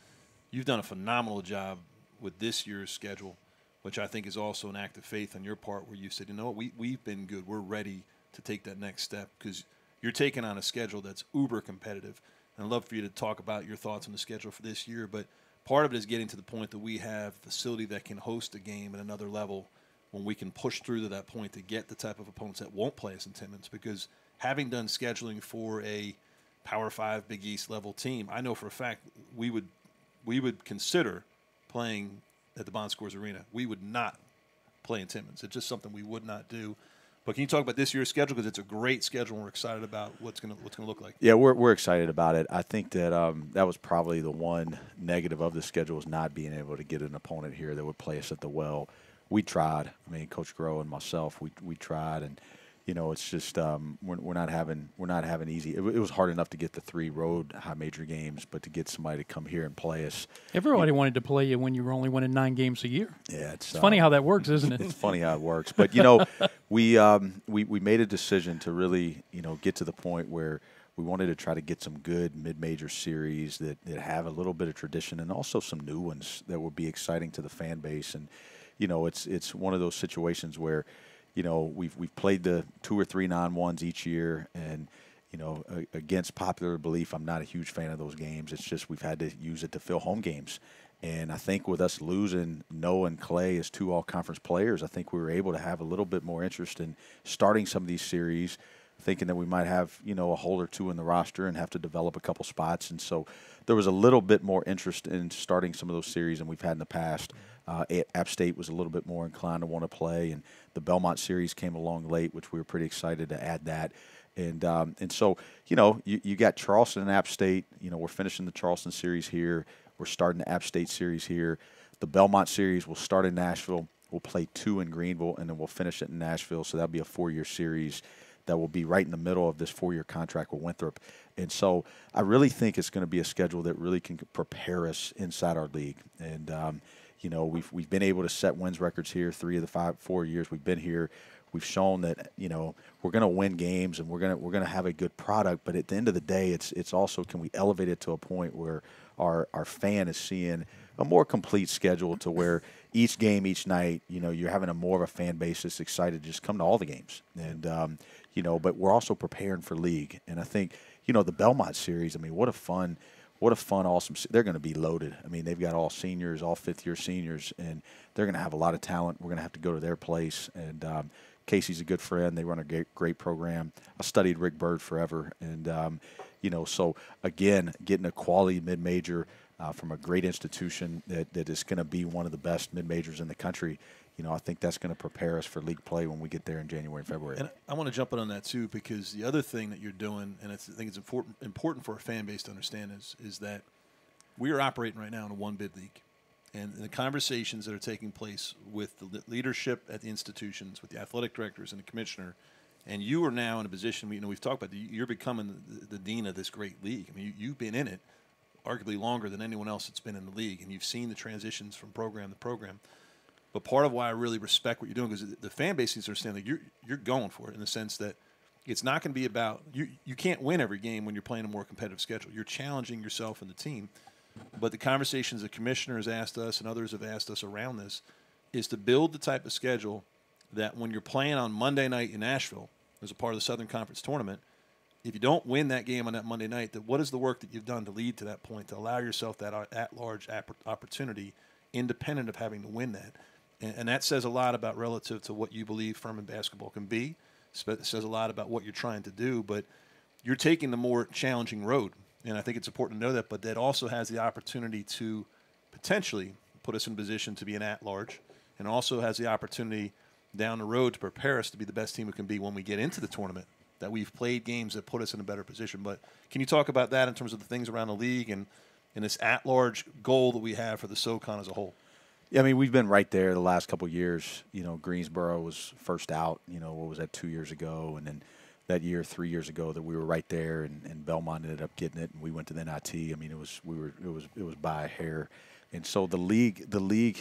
you've done a phenomenal job with this year's schedule, which I think is also an act of faith on your part, where you said, we've been good. We're ready to take that next step, because you're taking on a schedule that's uber competitive. And I'd love for you to talk about your thoughts on the schedule for this year. But part of it is getting to the point that we have a facility that can host a game at another level, when we can push through to that point to get the type of opponents that won't play us in Timmins. Because having done scheduling for a Power 5 Big East level team, I know for a fact we would consider playing at the Bon Scores Arena. We would not play in Timmins. It's just something we would not do. But can you talk about this year's schedule, because it's a great schedule and we're excited about what's going to look like? Yeah, we're excited about it. I think that that was probably the one negative of the schedule, is not being able to get an opponent here that would play us at the well. We tried. I mean, Coach Groh and myself, we tried, and it's just we're not having easy. It was hard enough to get the 3 road high major games, but to get somebody to come here and play us. Everybody wanted to play you when you were only winning 9 games a year. Yeah, it's funny how that works, isn't it? It's funny how it works, but we made a decision to really get to the point where we wanted to try to get some good mid-major series that have a little bit of tradition, and also some new ones that would be exciting to the fan base. And it's one of those situations where we've played the 2 or 3 non-1s each year, and against popular belief, I'm not a huge fan of those games. It's just we've had to use it to fill home games. And I think with us losing Noah and Clay as 2 all-conference players, I think we were able to have a little bit more interest in starting some of these series, thinking that we might have, a hole or 2 in the roster and have to develop a couple spots. And so there was a little bit more interest in starting some of those series than we've had in the past. App State was a little bit more inclined to want to play, and the Belmont series came along late, which we were pretty excited to add that. And so, you got Charleston and App State. We're finishing the Charleston series here. We're starting the App State series here. The Belmont series will start in Nashville. We'll play 2 in Greenville, and then we'll finish it in Nashville. So that'll be a 4-year series that will be right in the middle of this 4-year contract with Winthrop. And so I really think it's going to be a schedule that really can prepare us inside our league. And, we've been able to set wins records here 3 of the 4 years we've been here. We've shown that, we're going to win games, and we're going to have a good product. But at the end of the day, it's also, can we elevate it to a point where our fan is seeing a more complete schedule, to where each game, each night, you're having a more of a fan base that's excited to just come to all the games. And, but we're also preparing for league. And I think, the Belmont series, I mean, what a fun, awesome. They're going to be loaded. I mean, they've got all seniors, all 5th-year seniors, and they're going to have a lot of talent. We're going to have to go to their place and Casey's a good friend. They run a great program. I studied Rick Byrd forever. And, so, again, getting a quality mid-major from a great institution that is going to be one of the best mid-majors in the country, I think that's going to prepare us for league play when we get there in January and February. And I want to jump in on that, too, because the other thing that you're doing, and I think it's important for a fan base to understand, is that we are operating right now in a one-bid league. And the conversations that are taking place with the leadership at the institutions, with the athletic directors and the commissioner, and you are now in a position, we've talked about, you're becoming the dean of this great league. I mean, you've been in it arguably longer than anyone else that's been in the league, and you've seen the transitions from program to program. But part of why I really respect what you're doing is the fan base needs to understand that you're going for it, in the sense that it's not going to be about you can't win every game when you're playing a more competitive schedule. You're challenging yourself and the team. But the conversations the commissioner has asked us and others have asked us around this is to build the type of schedule that when you're playing on Monday night in Nashville as a part of the Southern Conference tournament, if you don't win that game on that Monday night, then what is the work that you've done to lead to that point, to allow yourself that at-large opportunity independent of having to win that? And that says a lot about relative to what you believe Furman basketball can be. It says a lot about what you're trying to do, but you're taking the more challenging road. And I think it's important to know that, but that also has the opportunity to potentially put us in position to be an at-large, and also has the opportunity down the road to prepare us to be the best team we can be when we get into the tournament, that we've played games that put us in a better position. But can you talk about that in terms of the things around the league and this at-large goal that we have for the SoCon as a whole? Yeah, I mean, we've been right there the last couple of years. Greensboro was first out, what was that, 2 years ago, and then that year, 3 years ago, that we were right there, and Belmont ended up getting it, and we went to the NIT. I mean, it was by a hair, and so the league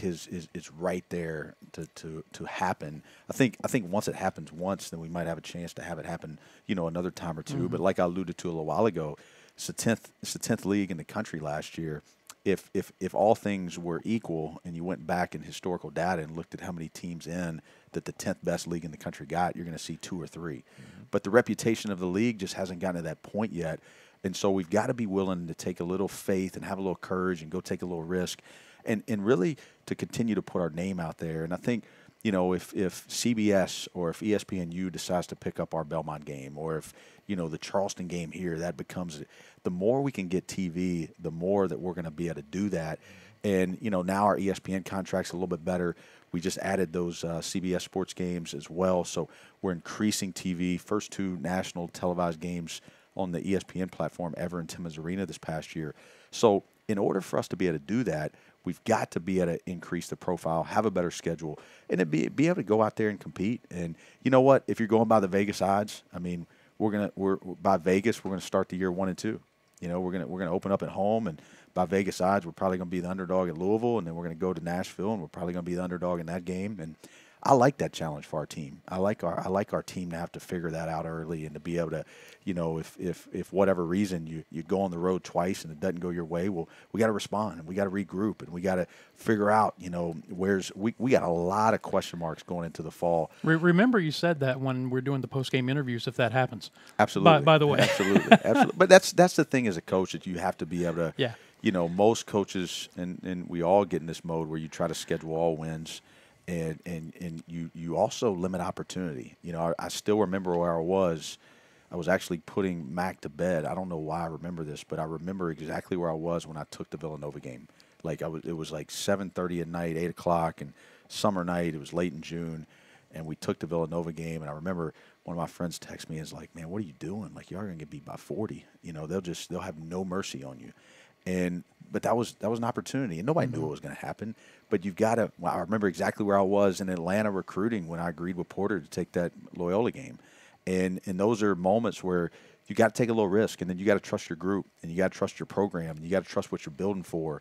is right there to happen. I think once it happens once, then we might have a chance to have it happen, another time or two. Mm-hmm. But like I alluded to a little while ago, it's the 10th league in the country last year. If all things were equal, and you went back in historical data and looked at how many teams in that the 10th best league in the country got, you're going to see 2 or 3. Mm-hmm. But the reputation of the league just hasn't gotten to that point yet. And so we've got to be willing to take a little faith and have a little courage and go take a little risk and really to continue to put our name out there. And I think, if CBS or if ESPNU decides to pick up our Belmont game, or if, the Charleston game here, that becomes the more we can get TV, the more that we're going to be able to do that. And, now our ESPN contract's a little bit better. We just added those CBS sports games as well. So we're increasing TV. First 2 national televised games on the ESPN platform ever in Timmins Arena this past year. So in order for us to be able to do that, we've got to be able to increase the profile, have a better schedule, and then be able to go out there and compete. And you know what? If you're going by the Vegas odds, I mean, we're by Vegas, we're gonna start the year 1-2. We're gonna open up at home, and by Vegas odds, we're probably gonna be the underdog at Louisville, and then we're gonna go to Nashville, and we're probably gonna be the underdog in that game. And I like that challenge for our team. I like our team to have to figure that out early, and to be able to, if whatever reason you go on the road twice and it doesn't go your way, well, we got to respond, and we got to regroup, and we got to figure out, we got a lot of question marks going into the fall. Remember, you said that when we're doing the post-game interviews, if that happens. Absolutely. By the way. Absolutely. But that's the thing as a coach, that you have to be able to. Yeah. Most coaches, and we all get in this mode where you try to schedule all wins. And you also limit opportunity. I still remember where I was. I was actually putting Mac to bed. I don't know why I remember this, but I remember exactly where I was when I took the Villanova game. It was like 7:30 at night, 8 o'clock, and summer night. It was late in June, and we took the Villanova game. And I remember one of my friends texted me and was like, "Man, what are you doing? Like, you are going to get beat by 40. They'll have no mercy on you." But that was an opportunity, and nobody knew what was going to happen. But you've got to. I remember exactly where I was in Atlanta recruiting when I agreed with Porter to take that Loyola game, and those are moments where you got to take a little risk, and then you got to trust your group, and you got to trust your program, and you got to trust what you're building for,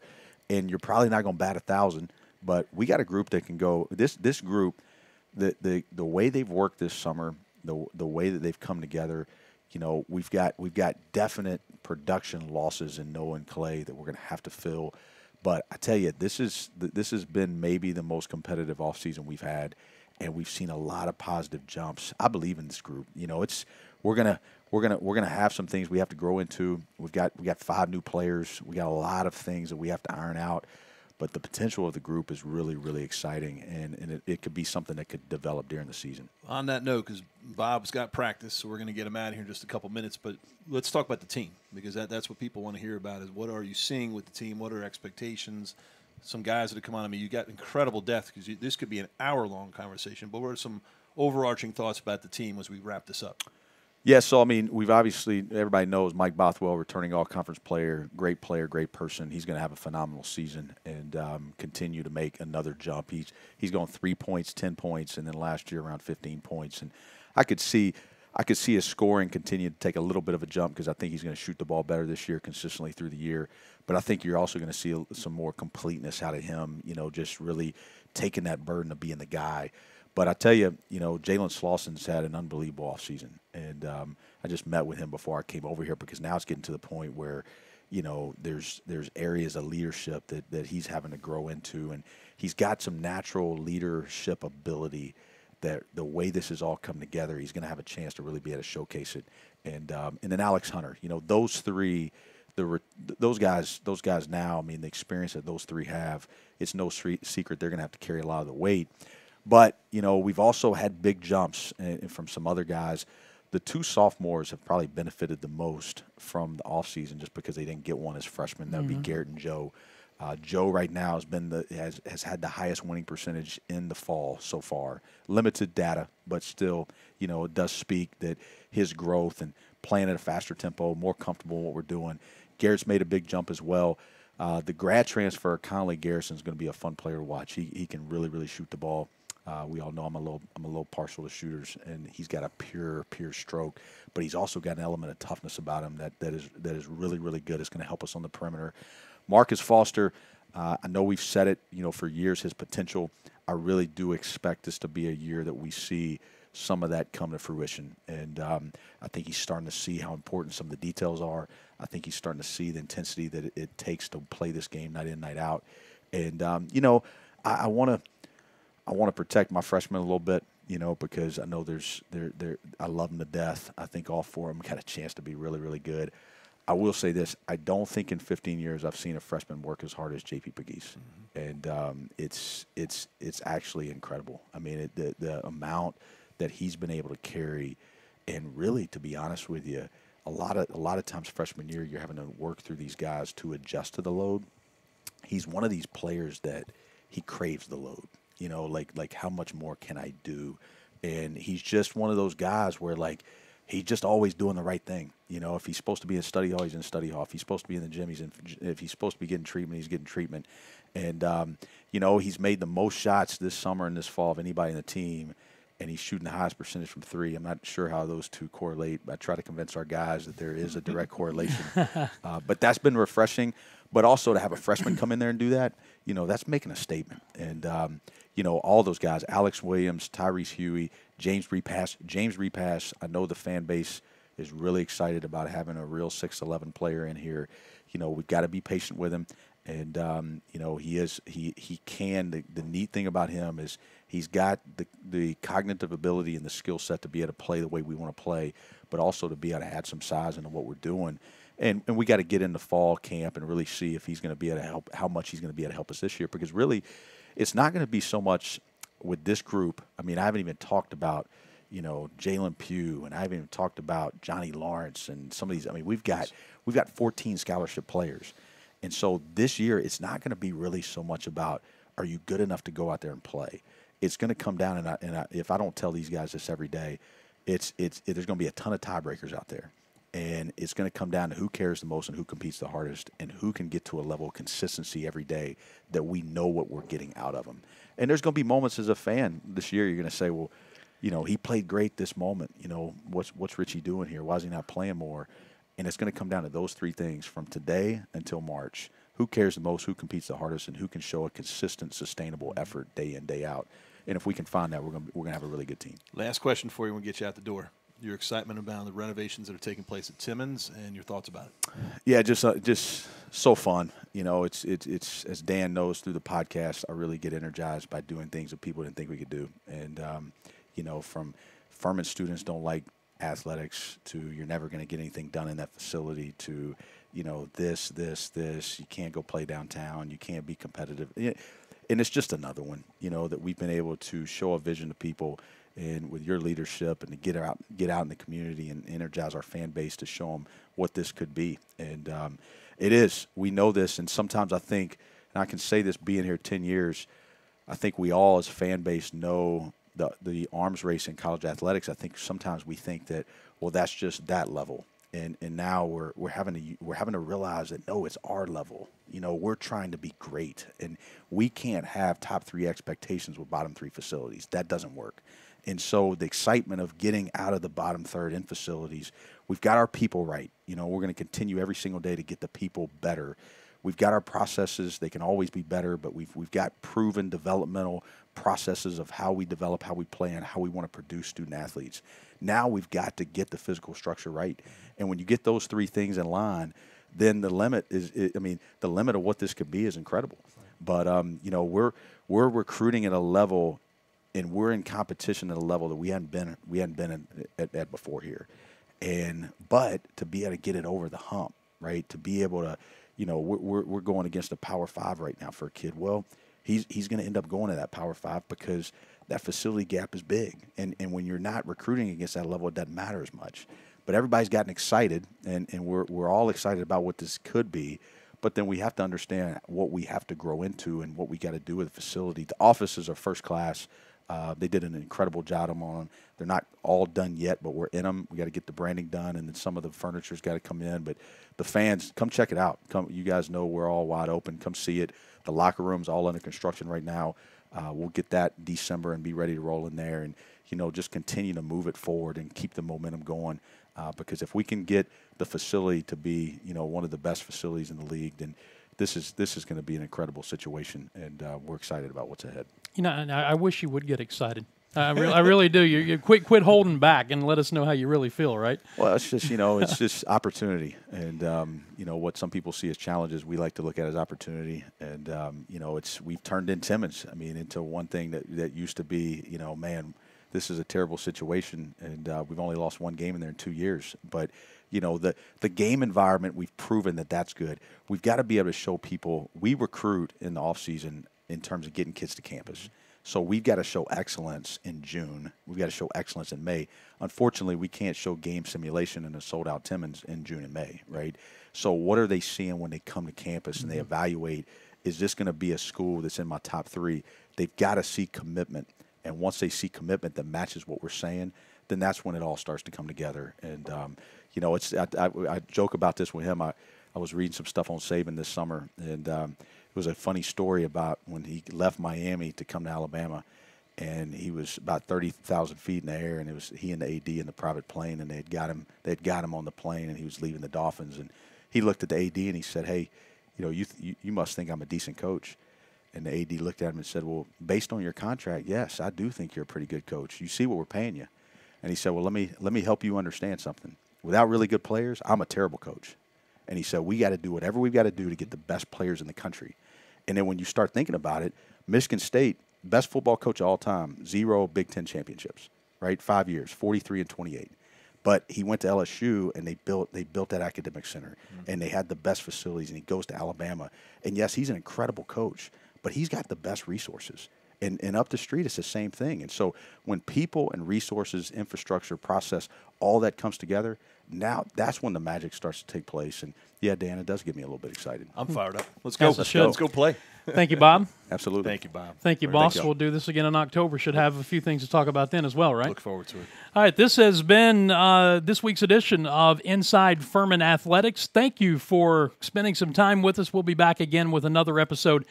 and you're probably not going to bat 1,000, but we got a group that can go. This group, the way they've worked this summer, the way that they've come together. We've got definite production losses in Noah and Clay that we're going to have to fill. But I tell you, this has been maybe the most competitive offseason we've had, and we've seen a lot of positive jumps. I believe in this group. We're gonna have some things we have to grow into. We've got 5 new players. We got a lot of things that we have to iron out. But the potential of the group is really, really exciting, and it could be something that could develop during the season. On that note, because Bob's got practice, so we're going to get him out of here in just a couple minutes, but let's talk about the team, because that's what people want to hear about is what are you seeing with the team, what are expectations, some guys that have come on. I mean, you got incredible depth, because this could be an hour-long conversation, but what are some overarching thoughts about the team as we wrap this up? Yeah, so, I mean, we've obviously, everybody knows Mike Bothwell, returning all-conference player, great person. He's going to have a phenomenal season and continue to make another jump. He's going 3 points, 10 points, and then last year around 15 points. And I could see his scoring continue to take a little bit of a jump because I think he's going to shoot the ball better this year consistently through the year. But I think you're also going to see some more completeness out of him, just really taking that burden of being the guy. But I tell you, Jalen Slauson's had an unbelievable offseason. And I just met with him before I came over here because now it's getting to the point where, there's areas of leadership that he's having to grow into. And he's got some natural leadership ability that the way this has all come together, he's going to have a chance to really be able to showcase it. And then Alex Hunter, those three, those guys now, I mean, the experience that those three have, it's no secret they're going to have to carry a lot of the weight. But, we've also had big jumps from some other guys. The two sophomores have probably benefited the most from the offseason just because they didn't get one as freshmen. That would be Garrett and Joe. Joe right now has had the highest winning percentage in the fall so far. Limited data, but still, it does speak that his growth and playing at a faster tempo, more comfortable in what we're doing. Garrett's made a big jump as well. The grad transfer, Conley Garrison, is going to be a fun player to watch. He can really, really shoot the ball. We all know I'm a little partial to shooters, and he's got a pure stroke, but he's also got an element of toughness about him that is really, really good. It's going to help us on the perimeter. Marcus Foster, I know we've said it, for years, his potential. I really do expect this to be a year that we see some of that come to fruition, and I think he's starting to see how important some of the details are. I think he's starting to see the intensity that it takes to play this game night in, night out, and I want to protect my freshmen a little bit, because I know I love them to death. I think all four of them got a chance to be really, really good. I will say this: I don't think in 15 years I've seen a freshman work as hard as JP Pegues, and it's actually incredible. I mean, the amount that he's been able to carry, and really, to be honest with you, a lot of times freshman year you're having to work through these guys to adjust to the load. He's one of these players that he craves the load. Like how much more can I do? And he's just one of those guys where he's just always doing the right thing. If he's supposed to be in study hall, he's in study hall. If he's supposed to be in the gym, if he's supposed to be getting treatment, he's getting treatment. And, he's made the most shots this summer and this fall of anybody in the team, and he's shooting the highest percentage from three. I'm not sure how those two correlate, but I try to convince our guys that there is a direct correlation. But that's been refreshing. But also to have a freshman come in there and do that, that's making a statement. And, all those guys, Alex Williams, Tyrese Huey, James Repass, I know the fan base is really excited about having a real 6'11" player in here. We've got to be patient with him. And, he can. The neat thing about him is he's got the cognitive ability and the skill set to be able to play the way we want to play, but also to be able to add some size into what we're doing. And we got to get into fall camp and really see if he's going to be able to help, how much he's going to be able to help us this year. Because really, it's not going to be so much with this group. I mean, I haven't even talked about, Jalen Pugh, and I haven't even talked about Johnny Lawrence and some of these. I mean, we've got 14 scholarship players. And so this year, it's not going to be really so much about, are you good enough to go out there and play? It's going to come down, and if I don't tell these guys this every day, there's going to be a ton of tiebreakers out there. And it's going to come down to who cares the most and who competes the hardest and who can get to a level of consistency every day that we know what we're getting out of them. And there's going to be moments as a fan this year you're going to say, well, he played great this moment. What's Richey doing here? Why is he not playing more? And it's going to come down to those three things from today until March. Who cares the most, who competes the hardest, and who can show a consistent, sustainable effort day in, day out. And if we can find that, we're going to have a really good team. Last question for you when we get you out the door. Your excitement about the renovations that are taking place at Timmins and your thoughts about it. Yeah, just so fun. It's as Dan knows through the podcast, I really get energized by doing things that people didn't think we could do. And, from Furman students don't like athletics to you're never going to get anything done in that facility to, this. You can't go play downtown. You can't be competitive. And it's just another one, that we've been able to show a vision to people, and with your leadership, and to get out in the community and energize our fan base to show them what this could be. And it is. We know this, and sometimes I think, and I can say this being here 10 years, I think we all as a fan base know the arms race in college athletics. I think sometimes we think that, well, that's just that level. And now we're having to realize that, no, it's our level. We're trying to be great, and we can't have top 3 expectations with bottom 3 facilities. That doesn't work. And so the excitement of getting out of the bottom third in facilities, we've got our people right. We're going to continue every single day to get the people better. We've got our processes; they can always be better, but we've got proven developmental processes of how we develop, how we play, and how we want to produce student athletes. Now we've got to get the physical structure right. And when you get those 3 things in line, then the limit the limit of what this could be is incredible. But, we're recruiting at a level, and we're in competition at a level that we hadn't been at before here. But to be able to get it over the hump, right, to be able to, we're going against a Power 5 right now for a kid. Well, he's going to end up going to that Power 5 because that facility gap is big. And when you're not recruiting against that level, it doesn't matter as much. But everybody's gotten excited, and we're all excited about what this could be. But then we have to understand what we have to grow into and what we got to do with the facility. The offices are first class. They did an incredible job on them. They're not all done yet, but we're in them. We got to get the branding done, and then some of the furniture's got to come in. But the fans, come check it out. You guys know we're all wide open. Come see it. The locker room's all under construction right now. We'll get that December and be ready to roll in there, and just continue to move it forward and keep the momentum going. Because if we can get the facility to be one of the best facilities in the league, then this is going to be an incredible situation, and we're excited about what's ahead. And I wish you would get excited. I really do. You quit holding back and let us know how you really feel, right? Well, it's just it's just opportunity, and what some people see as challenges, we like to look at as opportunity, and we've turned in Timmins, into one thing that used to be, man, this is a terrible situation, and we've only lost 1 game in there in 2 years, but. The game environment, we've proven that that's good. We've got to be able to show people. We recruit in the off season in terms of getting kids to campus. So we've got to show excellence in June. We've got to show excellence in May. Unfortunately, we can't show game simulation in a sold-out Timmins in June and May, right? So what are they seeing when they come to campus and they evaluate, is this going to be a school that's in my top 3? They've got to see commitment. And once they see commitment that matches what we're saying, then that's when it all starts to come together. And, I joke about this with him. I was reading some stuff on Saban this summer, and it was a funny story about when he left Miami to come to Alabama, and he was about 30,000 feet in the air, and it was he and the AD in the private plane, and they had got him on the plane, and he was leaving the Dolphins, and he looked at the AD and he said, "Hey, you must think I'm a decent coach." And the AD looked at him and said, "Well, based on your contract, yes, I do think you're a pretty good coach. You see what we're paying you." And he said, "Well, let me help you understand something. Without really good players, I'm a terrible coach." And he said, "We got to do whatever we've got to do to get the best players in the country." And then when you start thinking about it, Michigan State, best football coach of all time, 0 Big Ten championships, right? 5 years, 43-28. But he went to LSU, and they built that academic center, and they had the best facilities, and he goes to Alabama. And yes, he's an incredible coach, but he's got the best resources. And up the street, it's the same thing. And so when people and resources, infrastructure, process, all that comes together, now that's when the magic starts to take place. And, yeah, Dan, it does get me a little bit excited. I'm fired up. Let's go. Let's go play. Thank you, Bob. Absolutely. Thank you, Bob. Thank you, boss. We'll do this again in October. Should have a few things to talk about then as well, right? Look forward to it. All right, this has been this week's edition of Inside Furman Athletics. Thank you for spending some time with us. We'll be back again with another episode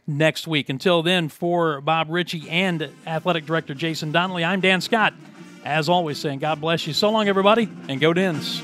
next week. Until then, for Bob Richey and Athletic Director Jason Donnelly, I'm Dan Scott. As always, saying God bless you. So long, everybody, and go Dens.